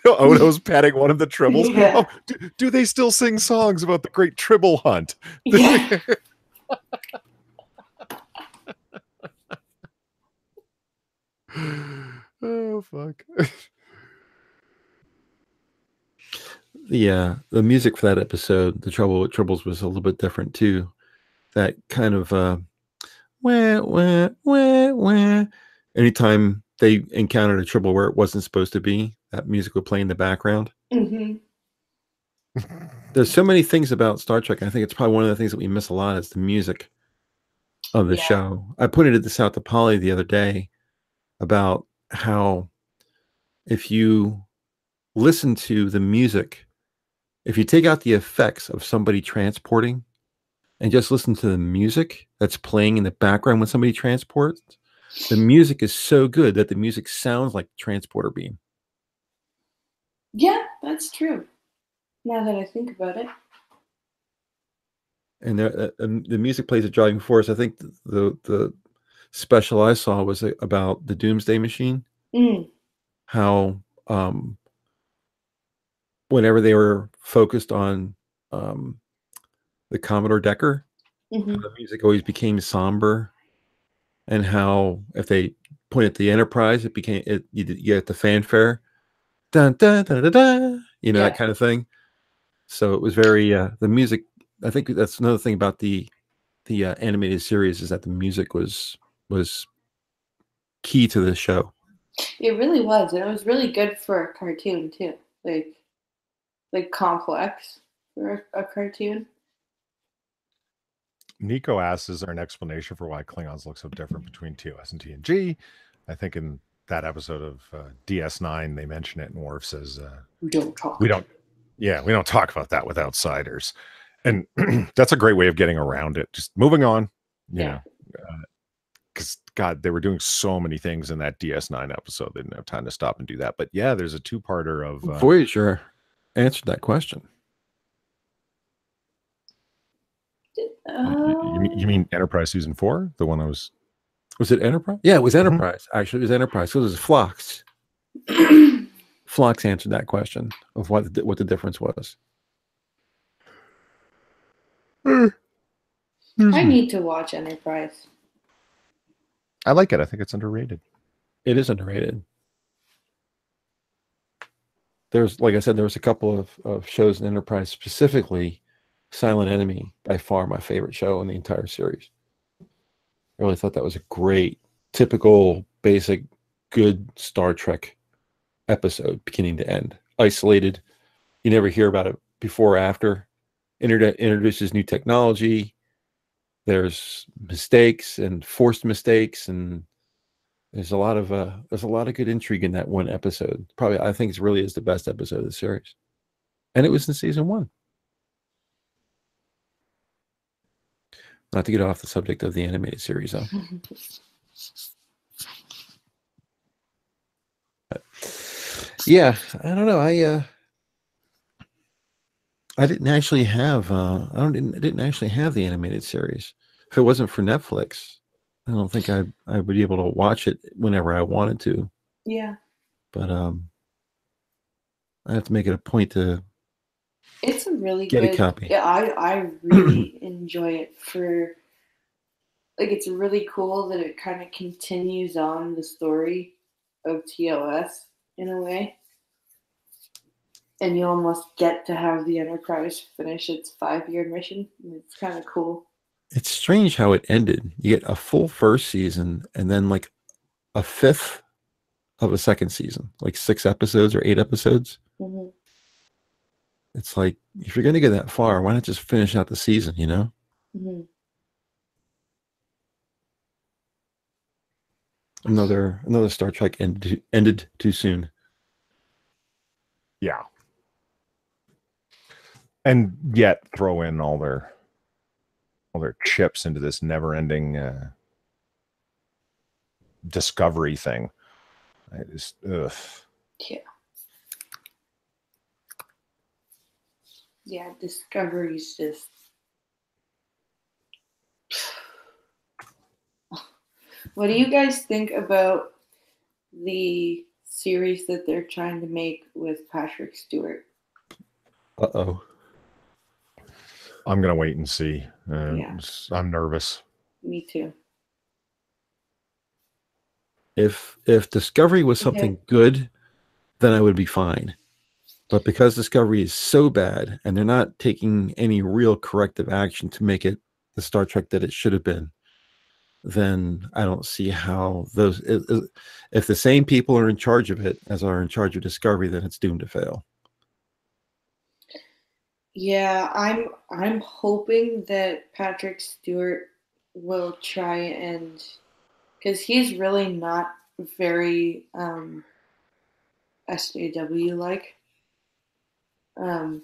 Odo's patting one of the tribbles. Yeah. Oh, do they still sing songs about the great tribble hunt? Yeah. Oh fuck. The music for that episode, The Trouble with Tribbles, was a little bit different too. That kind of wah, wah, wah, wah. Anytime they encountered a tribble where it wasn't supposed to be, that music would play in the background. There's so many things about Star Trek. I think it's probably one of the things that we miss a lot is the music of the show. I pointed this out to Polly the other day about how if you listen to the music, if you take out the effects of somebody transporting and just listen to the music that's playing in the background when somebody transports, the music is so good that the music sounds like transporter beam. Yeah, that's true. Now that I think about it. And the music plays a driving force. I think the special I saw was about the Doomsday Machine. How whenever they were focused on the Commodore Decker, how the music always became somber, and how if they point at the Enterprise, it became you get the fanfare, dun, dun, dun, dun, dun, that kind of thing. So it was very the music. I think that's another thing about the animated series, is that the music was key to the show. It really was, and it was really good for a cartoon too. Like complex for a cartoon. Nico asks, is there an explanation for why Klingons look so different between TOS and TNG? I think in that episode of DS9, they mention it, and Worf says, we don't talk about that with outsiders. And that's a great way of getting around it. Just moving on, you know, because God, they were doing so many things in that DS9 episode. They didn't have time to stop and do that. But yeah, there's a two-parter of Voyager answered that question. You mean Enterprise season 4? The one I was it Enterprise? Yeah, it was Enterprise. Actually, it was Enterprise. So it was Phlox. Phlox answered that question of what the difference was. I need to watch Enterprise. I like it. I think it's underrated. It is underrated. There's, like I said, there was a couple of shows in Enterprise, specifically Silent Enemy, by far my favorite show in the entire series. I really thought that was a great, typical, basic, good Star Trek episode, beginning to end. Isolated. You never hear about it before or after. Introduces new technology. There's mistakes and forced mistakes, and there's a lot of good intrigue in that one episode. Probably, I think it really is the best episode of the series, and it was in season 1. Not to get off the subject of the animated series, though. But, yeah, I don't know. I didn't actually have I didn't actually have the animated series. If it wasn't for Netflix, I don't think I would be able to watch it whenever I wanted to. Yeah. But I have to make it a point to It's a really get good a copy. Yeah, I really enjoy it for it's really cool that it kind of continues on the story of TOS in a way. And you almost get to have the Enterprise finish its 5-year mission. It's kind of cool. It's strange how it ended. You get a full first season and then like a fifth of a second season, like 6 episodes or 8 episodes. Mm-hmm. It's like, if you're going to get that far, why not just finish out the season, you know? Mm-hmm. Another Star Trek ended too soon. Yeah. And yet throw in all their chips into this never-ending discovery thing. I just Yeah, Discovery's just What do you guys think about the series that they're trying to make with Patrick Stewart? Uh-oh. I'm going to wait and see. Yeah. I'm nervous. Me too. If Discovery was something good, then I would be fine. But because Discovery is so bad and they're not taking any real corrective action to make it the Star Trek that it should have been, then I don't see how if the same people are in charge of it as are in charge of Discovery, then it's doomed to fail. Yeah, I'm hoping that Patrick Stewart will try and, because he's really not very SJW like. Him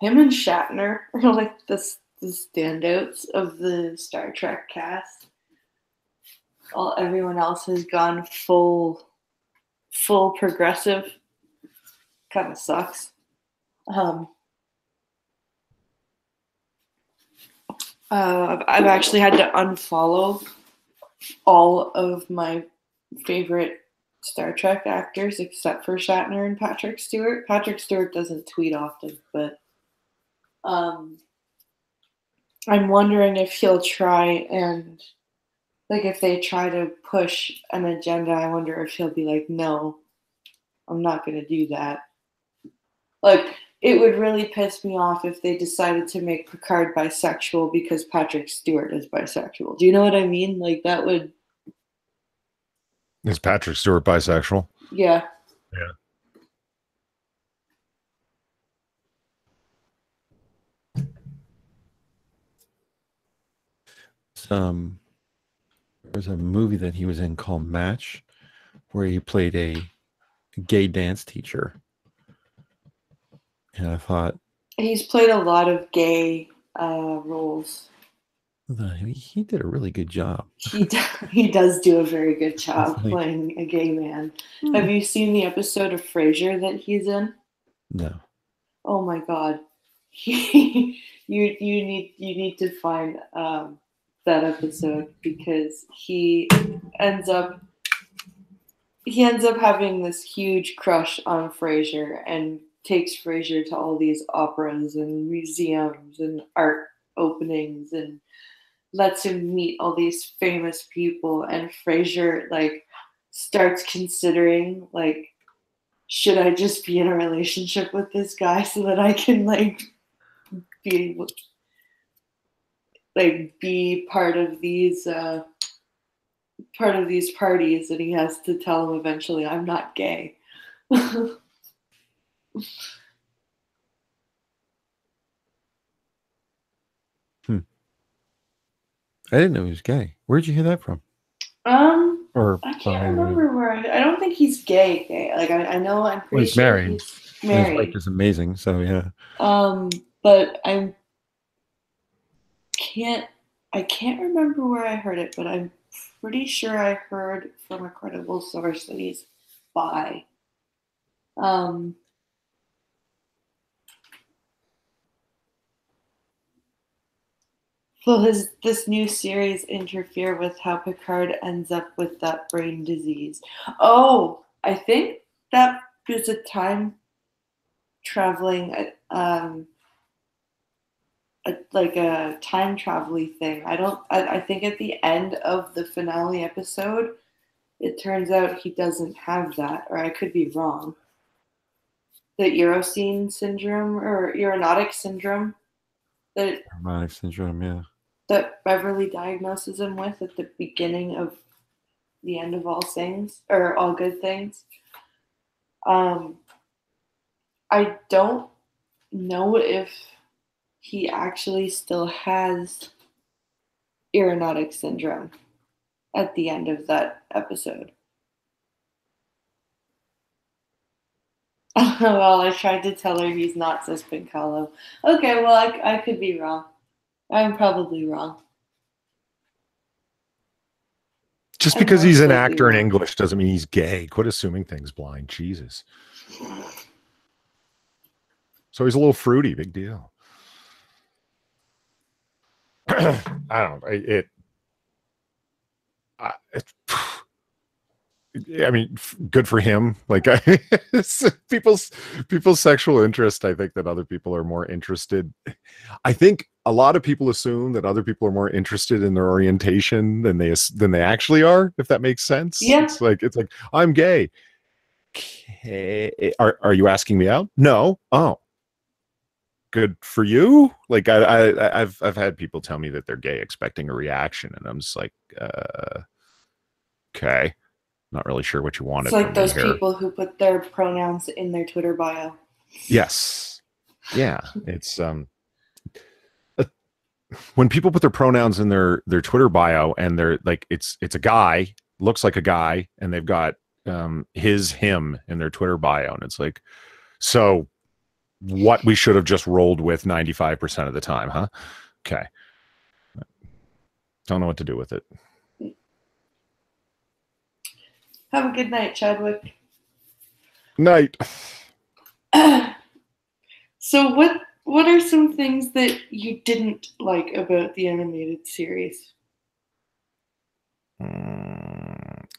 and Shatner are like the standouts of the Star Trek cast. Everyone else has gone full progressive. Kind of sucks. I've actually had to unfollow all of my favorite Star Trek actors except for Shatner and Patrick Stewart. Patrick Stewart doesn't tweet often, but I'm wondering if he'll try and, like, if they try to push an agenda, I wonder if he'll be like, no, I'm not going to do that. Like, it would really piss me off if they decided to make Picard bisexual because Patrick Stewart is bisexual. Do you know what I mean? Like, that would... Is Patrick Stewart bisexual? Yeah. Yeah. There's a movie that he was in called Match, where he played a gay dance teacher. And I thought... He's played a lot of gay roles. He did a really good job. He does do a very good job playing a gay man. Have you seen the episode of Frasier that he's in? No. Oh my God. you need to find that episode, because he ends up having this huge crush on Frasier and takes Frasier to all these operas and museums and art openings and lets him meet all these famous people. And Frasier, like, starts considering, like, should I just be in a relationship with this guy so that I can, like, be part of these parties, and he has to tell him eventually, I'm not gay. I didn't know he was gay. Where'd you hear that from? Or I can't remember where. I don't think he's gay. Like, I know, I'm pretty he's sure married. He's married. His wife is amazing, so yeah. But I can't remember where I heard it, but I'm pretty sure I heard from a credible source that he's bi. Will this new series interfere with how Picard ends up with that brain disease? Oh, I think that was a time traveling, like a time travel-y thing. I think at the end of the finale episode, it turns out he doesn't have that, or I could be wrong. The Eurocene syndrome, or Aeronautic syndrome. Aeronautic syndrome, yeah. That Beverly diagnoses him with at the beginning of the end of all things, or all good things. I don't know if he actually still has Aeronautic syndrome at the end of that episode. Well, I tried to tell her he's not Cispancalo. Okay, well, I could be wrong. I'm probably wrong. Just because he's an actor in English doesn't mean he's gay. Quit assuming things, blind. Jesus. So he's a little fruity. Big deal. I don't know. I mean, good for him. Like, people's sexual interest. I think that other people are more interested. I think a lot of people assume that other people are more interested in their orientation than they actually are. If that makes sense. Yeah. It's like I'm gay. Okay. Are you asking me out? No. Oh. Good for you. Like I've had people tell me that they're gay expecting a reaction, and I'm just like, okay. Not really sure what you wanted. It's like those people who put their pronouns in their Twitter bio. Yes. Yeah. It's when people put their pronouns in their Twitter bio, and they're like, it's a guy, looks like a guy, and they've got him in their Twitter bio, and it's like, so what we should have just rolled with 95% of the time, huh? Okay. Don't know what to do with it. Have a good night, Chadwick. Night. So what are some things that you didn't like about the animated series?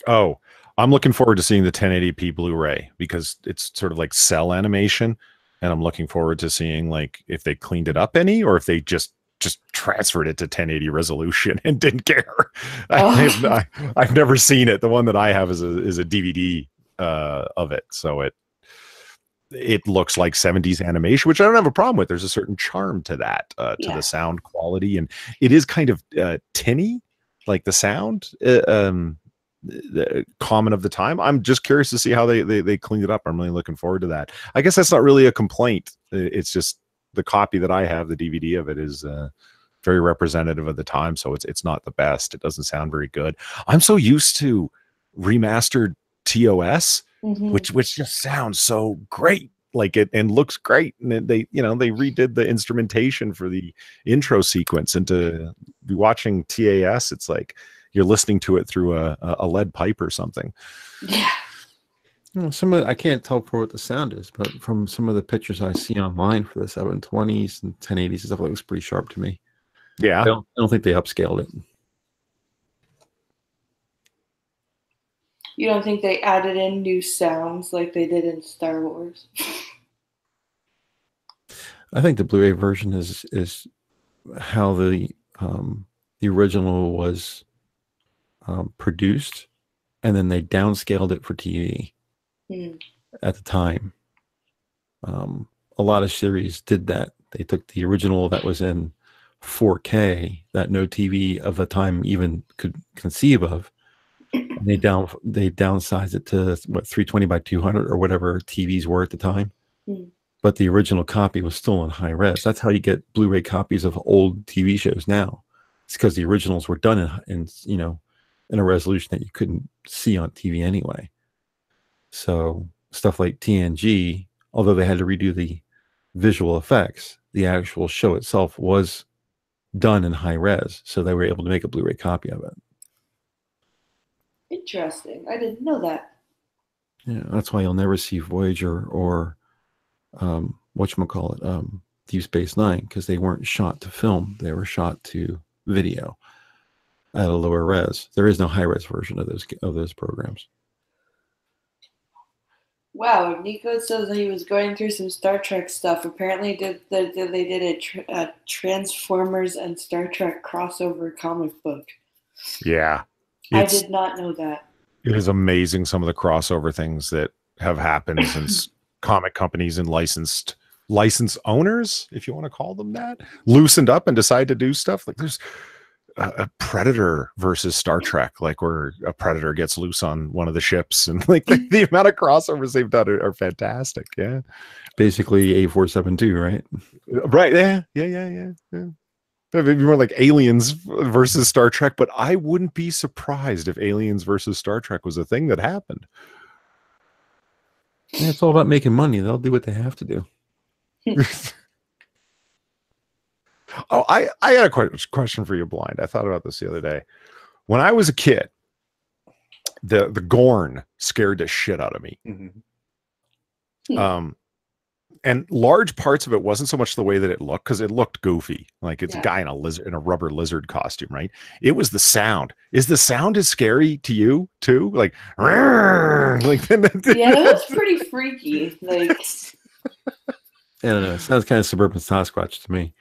Oh, I'm looking forward to seeing the 1080p Blu-ray because it's sort of like cell animation, and I'm looking forward to seeing like if they cleaned it up any or if they just transferred it to 1080 resolution and didn't care. I've never seen it. The one that I have is a DVD of it, so it looks like 70s animation, which I don't have a problem with. There's a certain charm to that, to the sound quality, and it is kind of tinny, like the sound. The common of the time. I'm just curious to see how they cleaned it up. I'm really looking forward to that. I guess that's not really a complaint. It's just the copy that I have, the DVD of it, is very representative of the time. So it's not the best. It doesn't sound very good. I'm so used to remastered TOS, which just sounds so great. Like it and looks great. And they redid the instrumentation for the intro sequence, and to be watching TAS, it's like you're listening to it through a lead pipe or something. Yeah. Well, I can't tell for what the sound is, but from some of the pictures I see online for the 720s and 1080s and stuff, it looks pretty sharp to me. Yeah. I don't think they upscaled it. You don't think they added in new sounds like they did in Star Wars? I think the Blu-ray version is how the original was produced, and then they downscaled it for TV at the time. A lot of series did that. They took the original that was in 4K that no TV of the time even could conceive of, and they downsized it to 320 by 200 or whatever TVs were at the time. But the original copy was still in high res. That's how you get Blu-ray copies of old TV shows now. It's because the originals were done in a resolution that you couldn't see on TV anyway. So stuff like TNG, although they had to redo the visual effects, the actual show itself was done in high res, so they were able to make a Blu-ray copy of it. Interesting. I didn't know that. Yeah, that's why you'll never see Voyager or Deep Space Nine, because they weren't shot to film; they were shot to video at a lower res. There is no high res version of those programs. Wow, Nico says that he was going through some Star Trek stuff. Apparently, they did a Transformers and Star Trek crossover comic book. Yeah, I did not know that. It is amazing some of the crossover things that have happened since comic companies and license owners, if you want to call them that, loosened up and decide to do stuff. Like there's a Predator versus Star Trek, like where a Predator gets loose on one of the ships, and like the amount of crossovers they've done are fantastic. Yeah, basically A472, right? Right. Yeah. It'd be more like Aliens versus Star Trek, but I wouldn't be surprised if Aliens versus Star Trek was a thing that happened. Yeah, it's all about making money. They'll do what they have to do. Oh, I got a question for you, Blind. I thought about this the other day. When I was a kid, the Gorn scared the shit out of me. And large parts of it wasn't so much the way that it looked, because it looked goofy, like it's a guy in a rubber lizard costume, right? It was the sound. Is the sound as scary to you too? Like, yeah, that was pretty freaky. Like, I don't know. It sounds kind of suburban Sasquatch to me.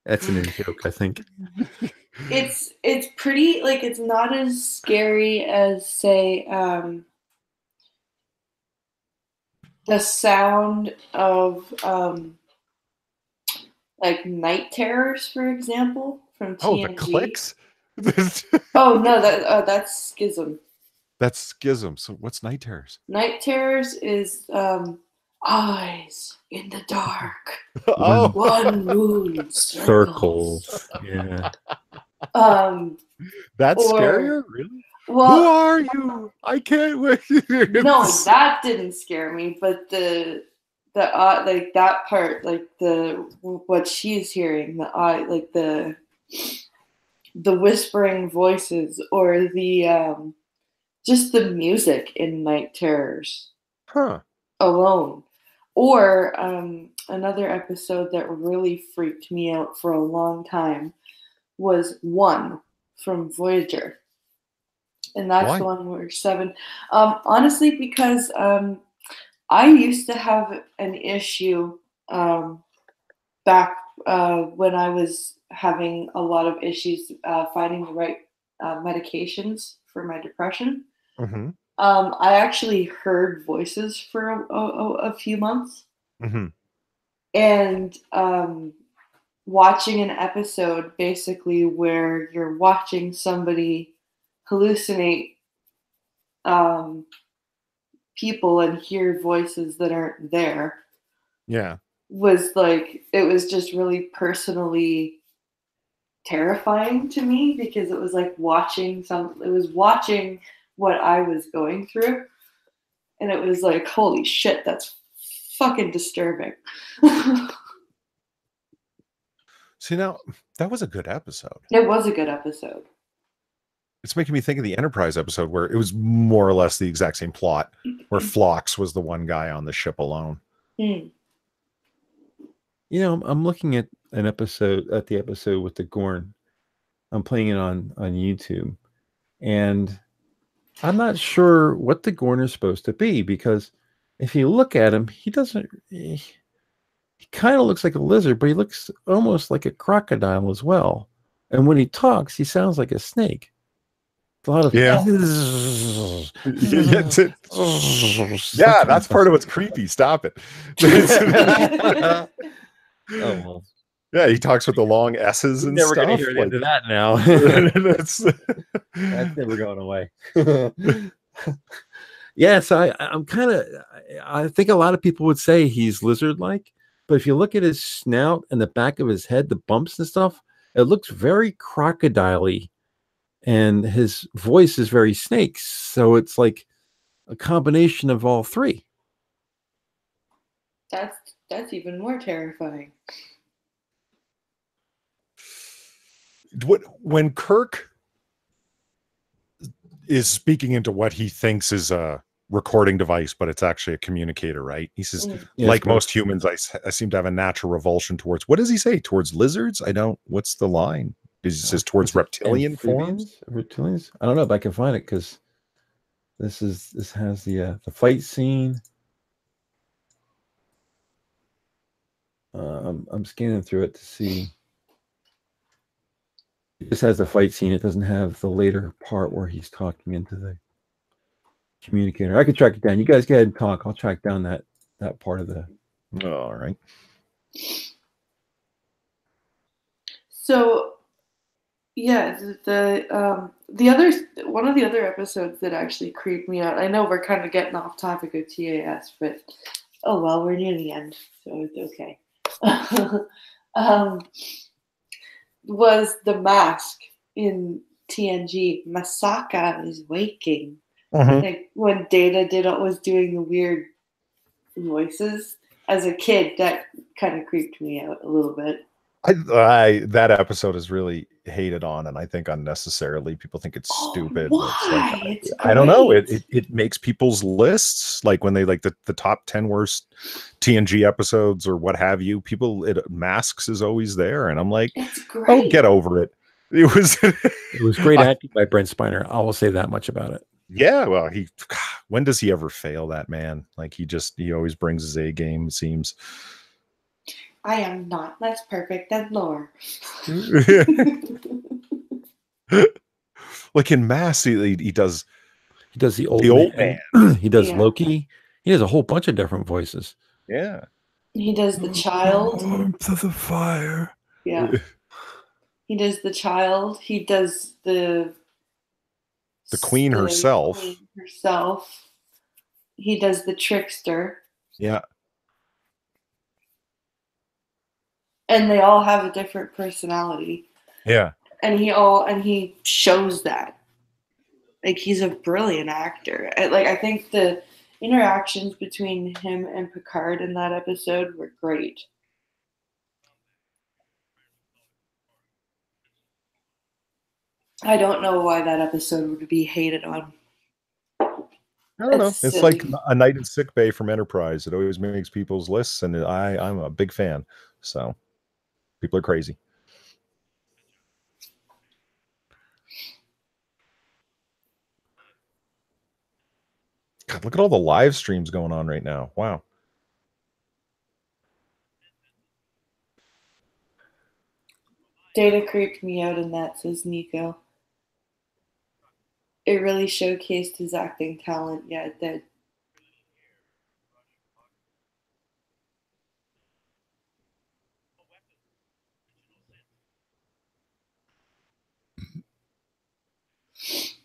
That's an in-joke, I think. It's pretty, like, it's not as scary as, say, the sound of like night terrors, for example, from TNG. Oh, the clicks? Oh no, that's Schism. That's Schism. So what's night terrors? Night terrors is eyes in the dark. Oh, one moon circles. Yeah. That's scarier, really? Well, who are you? I can't wait. No, that didn't scare me, but the like that part, like what she's hearing, like the whispering voices, or the just the music in Night Terrors alone, or another episode that really freaked me out for a long time was 1 from Voyager. And that's Why? the one where 7. Honestly, because I used to have an issue back when I was having a lot of issues finding the right medications for my depression. Mm-hmm. I actually heard voices for a few months. Mm-hmm. And watching an episode basically where you're watching somebody hallucinate people and hear voices that aren't there. Yeah. Was like, it was just really personally terrifying to me, because it was like watching what I was going through, and it was like, holy shit, that's fucking disturbing. See, now that was a good episode. It was a good episode. It's making me think of the Enterprise episode where it was more or less the exact same plot, where Phlox was the one guy on the ship alone. Mm. You know, I'm looking at the episode with the Gorn. I'm playing it on YouTube, and I'm not sure what the Gorn is supposed to be, because if you look at him, he kind of looks like a lizard, but he looks almost like a crocodile as well. And when he talks, he sounds like a snake. A lot of yeah, that's part of what's creepy. Stop it. Oh, well. Yeah, he talks with the long S's and never stuff. Gonna hear the end of that now. That's never going away. Yeah, so I'm kind of, I think a lot of people would say he's lizard-like, but if you look at his snout and the back of his head, the bumps and stuff, it looks very crocodile-y, and his voice is very snake. So it's like a combination of all three. That's even more terrifying. When Kirk is speaking into what he thinks is a recording device, but it's actually a communicator, right? He says, like most humans, I seem to have a natural revulsion towards, what does he say? Towards lizards? What's the line? He says towards reptilian forms? Reptilians? I don't know if I can find it, because this has the fight scene. I'm scanning through it to see. It just has the fight scene. It doesn't have the later part where he's talking into the communicator. I can track it down. You guys go ahead and talk. I'll track down that part of the. All right. So, yeah, the other one of the other episodes that actually creeped me out. I know we're kind of getting off topic of TAS, but oh well, we're near the end, so it's okay. Was the mask in TNG. Masaka is waking. Mm-hmm. Like when Data was doing the weird voices as a kid, that kind of creeped me out a little bit. That episode is really hated on, and I think unnecessarily. People think it's stupid. Why? It's like, I don't know. It makes people's lists, like when they like the top 10 worst TNG episodes or what have you. Masks is always there, and I'm like, it's great. Oh, get over it. It was great acting by Brent Spiner. I will say that much about it. Yeah, well, when does he ever fail, that man? Like he always brings his A game, it seems. I am not less perfect than Lore. Like in Mass, he does the old man. He does Loki. He has a whole bunch of different voices. Yeah. He does the child. Warmth of the fire. Yeah. He does the child. He does the queen herself. He does the trickster. Yeah. And they all have a different personality. Yeah. And he shows that. Like, he's a brilliant actor. I think the interactions between him and Picard in that episode were great. I don't know why that episode would be hated on. I don't know. It's like a night in sick bay from Enterprise. It always makes people's lists, and I'm a big fan. So people are crazy. God, look at all the live streams going on right now. Wow. Data creeped me out in that, says Nico. It really showcased his acting talent. Yeah, it did.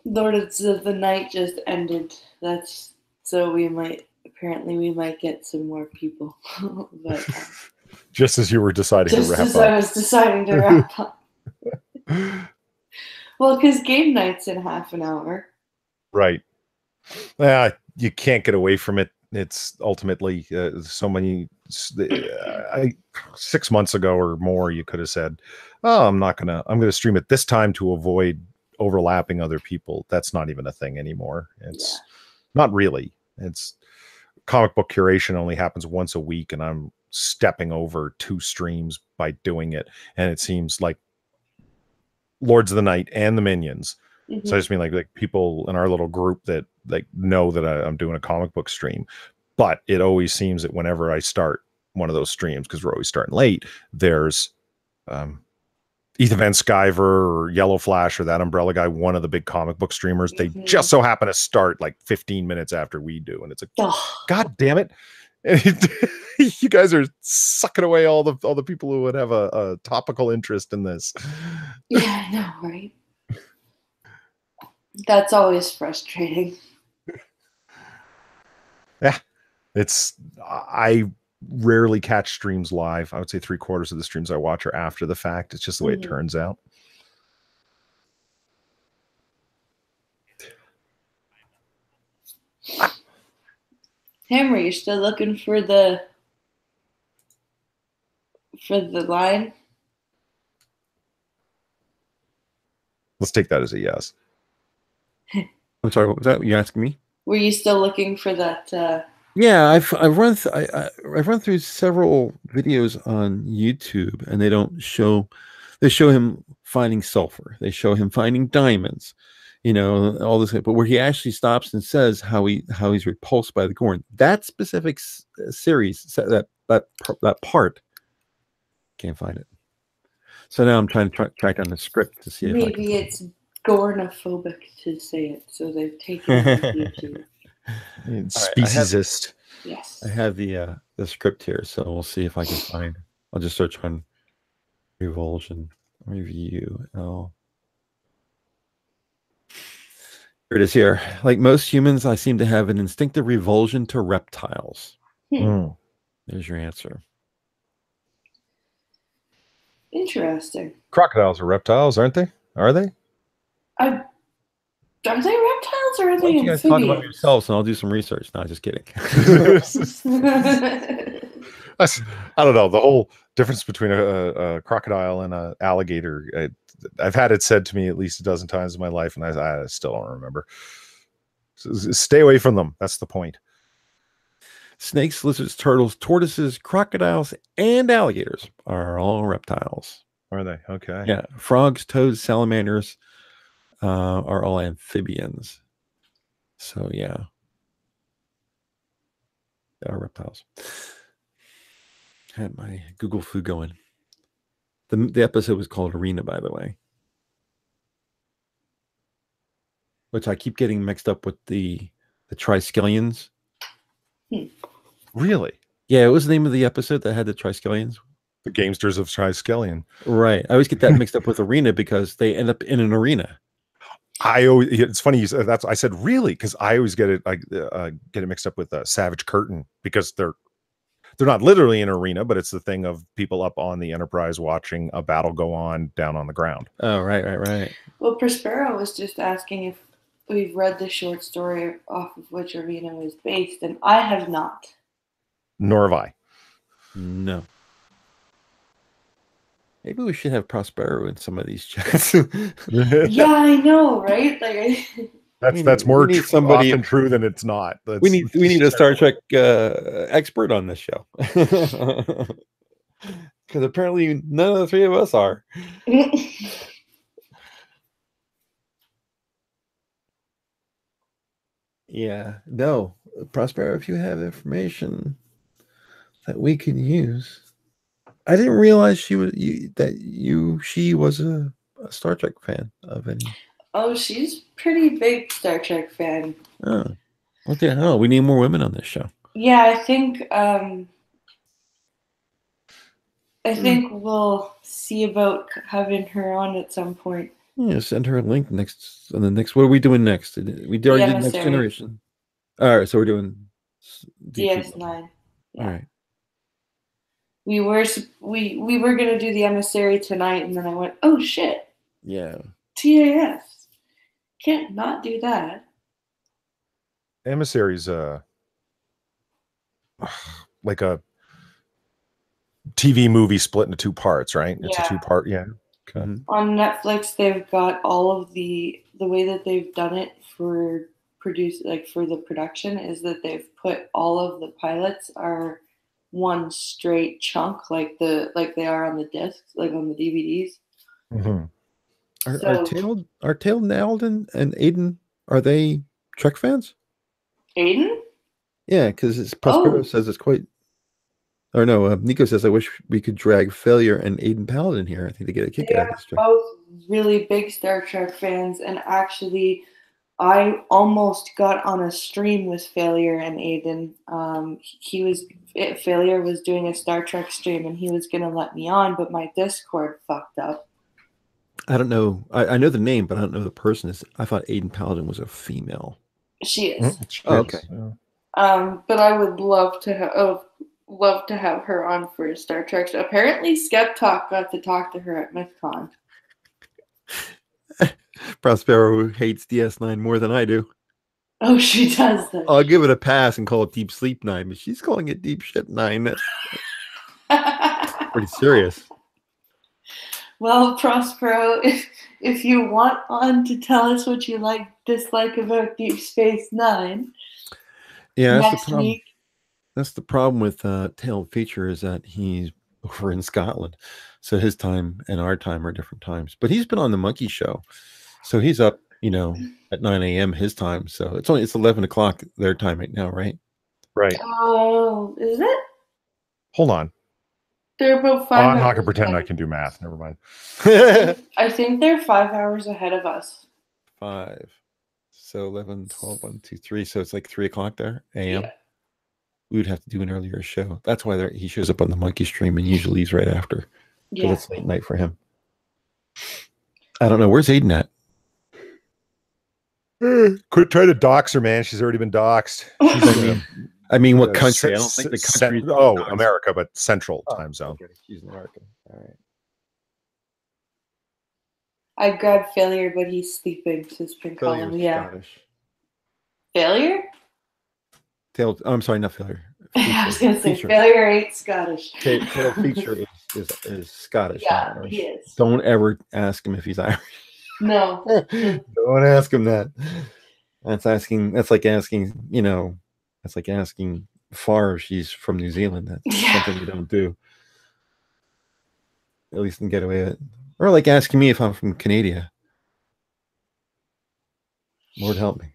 Lords of the Night just ended. That's so we might get some more people. But just as you were deciding to wrap up. Just as I was deciding to wrap up. Well, because game night's in half an hour. Right. You can't get away from it. It's ultimately so many. 6 months ago or more, you could have said, "Oh, I'm going to stream it this time to avoid overlapping other people." That's not even a thing anymore. It's not really. It's comic book curation only happens once a week, and I'm stepping over 2 streams by doing it. And it seems like Lords of the Night and the Minions. Mm-hmm. So I just mean like people in our little group that like know that I'm doing a comic book stream. But it always seems that whenever I start one of those streams, because we're always starting late, there's either Van Skyver or Yellow Flash or that Umbrella Guy, one of the big comic book streamers. They just so happen to start like 15 minutes after we do. And it's like, God damn it. You guys are sucking away all the people who would have a topical interest in this. Yeah, I know, right? That's always frustrating. Yeah. I rarely catch streams live. I would say 3/4 of the streams I watch are after the fact. It's just the way it turns out. Hammer, you still looking for the line? Let's take that as a yes. I'm sorry, what was that? You asking me? Were you still looking for that? Yeah, I've run through several videos on YouTube, and they show him finding sulfur, they show him finding diamonds, all this, but where he actually stops and says how he's repulsed by the Gorn. That specific series, that part, can't find it. So now I'm trying to track down the script to see maybe if maybe it's Gornophobic to say it, so they've taken it from YouTube. Speciesist. Yes. I have the script here, so we'll see if I can find. I'll just search on Revulsion review. Oh, here it is. Here, like most humans, I seem to have an instinctive revulsion to reptiles. There's your answer. Interesting. Crocodiles are reptiles, aren't they? Are they? Are they reptiles or are they amphibians? You guys talk about yourselves, and I'll do some research. No, just kidding. I don't know. The whole difference between a crocodile and an alligator. I've had it said to me at least a dozen times in my life, and I still don't remember. So stay away from them. That's the point. Snakes, lizards, turtles, tortoises, crocodiles, and alligators are all reptiles. Are they? Okay. Yeah. Frogs, toads, salamanders are all amphibians. So yeah, they are reptiles. Had my Google Fu going. The episode was called Arena, by the way, which I keep getting mixed up with the Triskelions. Really? Yeah, it was the name of the episode that had the Triskelions. The Gamesters of Triskelion. Right. I always get that mixed up with Arena because they end up in an arena. It's funny you said that. I said really because I always get it mixed up with Savage Curtain because they're not literally in an arena, but it's the thing of people up on the Enterprise watching a battle go on down on the ground. Oh, right. Well, Prospero was just asking if we've read the short story off of which Arena was based, and I have not. Nor have I. No. Maybe we should have Prospero in some of these chats. Yeah, I know, right? Like, that's more often true than it's not. We need a Star Trek expert on this show because apparently none of the three of us are. Yeah. No, Prospero, if you have information that we can use. I didn't realize she was a Star Trek fan of any. Oh, she's pretty big Star Trek fan. Oh, what the hell? We need more women on this show. Yeah, I think we'll see about having her on at some point. Yeah, send her a link next. On the next, what are we doing next? We already did Next Generation. All right, so we're doing DS9. Yeah. All right. We were gonna do the emissary tonight, and then I went, oh shit. Yeah. TAS. Can't not do that. Emissary's like a TV movie split into 2 parts, right? It's a 2-part, yeah. Okay. On Netflix, they've got all of the way that they've done it for for the production is that they've put all of the pilots are one straight chunk, like they are on the discs, like on the DVDs. Mm-hmm. Are Tail Nalden and Aiden, are they Trek fans? Aiden? Yeah, because Prospero says it's quite. Or no, Nico says, I wish we could drag Failure and Aiden Paladin here. I think they get a kick out of this. They're both really big Star Trek fans, and actually, I almost got on a stream with Failure and Aiden. Failure was doing a Star Trek stream, and he was going to let me on, but my Discord fucked up. I don't know. I know the name, but I don't know the person. I thought Aiden Paladin was a female. She is. Okay. But I would love to have her on for Star Trek. So apparently, Skep Talk got to talk to her at MythCon. Prospero hates DS9 more than I do. Oh, she does that. I'll give it a pass and call it Deep Sleep 9, but she's calling it Deep Shit 9. That's pretty serious. Well, Prospero, if you want on to tell us what you dislike about Deep Space Nine, next week. That's the problem with Tailed Feature is that he's over in Scotland, so his time and our time are different times. But he's been on the Monkey Show, so he's up, at 9 a.m. his time. So it's 11 o'clock their time right now, right? Right. Oh, is it? Hold on. They're about 5 hours. I'm not going to pretend I can do math. Never mind. I think they're 5 hours ahead of us. 5. So 11, 12, 1, 2, 3. So it's like 3 o'clock there, a.m. Yeah. We would have to do an earlier show. That's why he shows up on the Monkey stream and usually leaves right after. Yeah. It's late night for him. I don't know. Where's Aiden at? Quit trying to dox her, man. She's already been doxed. I mean, what country? I don't think the country. America, but Central time zone. Okay. She's American. All right. I grabbed Failure, but he's sleeping, so it's been calling me. Yeah. Scottish. Failure? I'm sorry, not Failure. I was going to say Failure ain't Scottish. Tail Feature is Scottish. Yeah, he is. Don't ever ask him if he's Irish. No. Don't ask him that. That's like asking Far if she's from New Zealand. That's something you don't do. At least can get away with it. Or like asking me if I'm from Canada. Lord help me.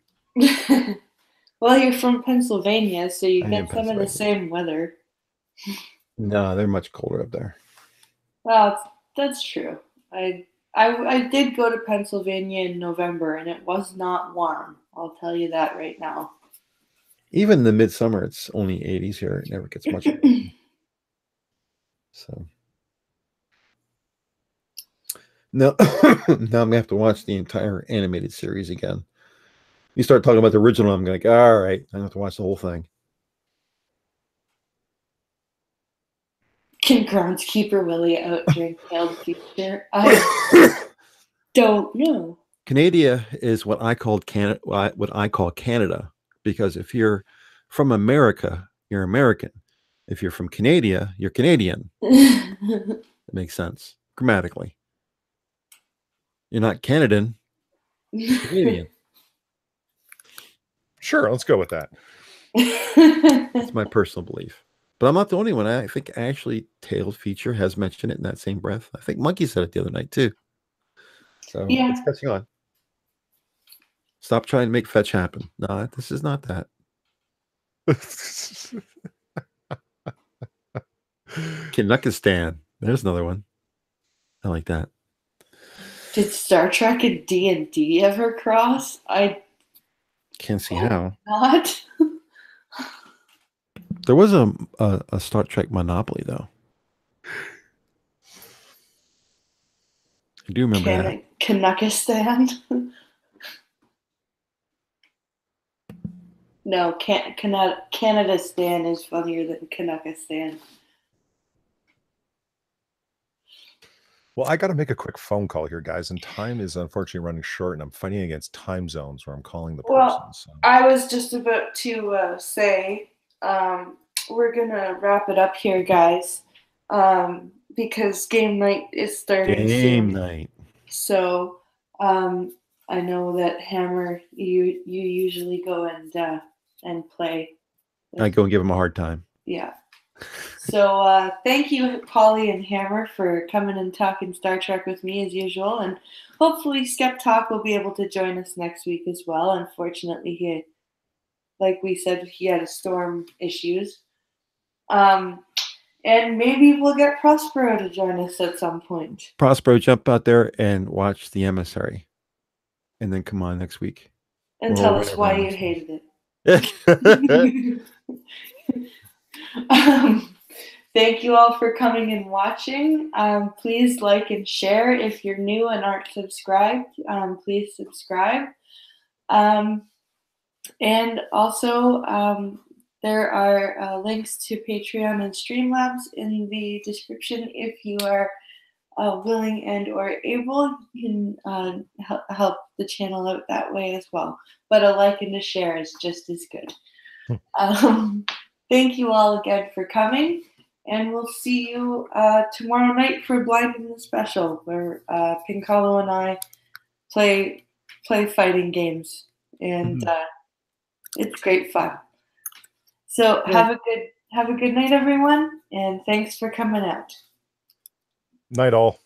Well, you're from Pennsylvania, so you get some of the same weather. No, they're much colder up there. Well, that's true. I did go to Pennsylvania in November, and it was not warm. I'll tell you that right now. Even in the midsummer, it's only 80s here. It never gets much. So now I'm gonna have to watch the entire animated series again. You start talking about the original, I'm like, all right, I have to watch the whole thing. Can Groundskeeper Willie out drink Tailed Feature? I don't know. Canada is what I call Canada, because if you're from America, you're American. If you're from Canada, you're Canadian. It makes sense grammatically. You're not Canadan, you're Canadian. Sure, let's go with that. That's my personal belief. But I'm not the only one. I think actually Tailed Feature has mentioned it in that same breath. I think Monkey said it the other night too. So it's catching on. Stop trying to make fetch happen. No, this is not that. Kanukistan. There's another one. I like that. Did Star Trek and D&D ever cross? I can't see how. Not. There was a Star Trek Monopoly though. I do remember that. Kanukistan. No, Canada Stan is funnier than Kanukistan. Well, I got to make a quick phone call here, guys, and time is unfortunately running short, and I'm fighting against time zones where I'm calling the person. So. I was just about to say we're gonna wrap it up here, guys, because game night is starting soon. Night. So I know that Hammer, you usually go and play. I go and give him a hard time. Yeah. So thank you, Polly and Hammer, for coming and talking Star Trek with me as usual, and hopefully Skep Talk will be able to join us next week as well. Unfortunately, like we said, he had storm issues. And maybe we'll get Prospero to join us at some point. Prospero, jump out there and watch The Emissary, and then come on next week. And tell us why you hated it. Thank you all for coming and watching. Please like and share. If you're new and aren't subscribed, please subscribe. And also, there are links to Patreon and Streamlabs in the description. If you are willing and or able, you can help the channel out that way as well. But a like and a share is just as good. Thank you all again for coming, and we'll see you tomorrow night for Blind and the Special, where Pincalo and I play fighting games, and it's great fun. So have a good night, everyone, and thanks for coming out. Night all.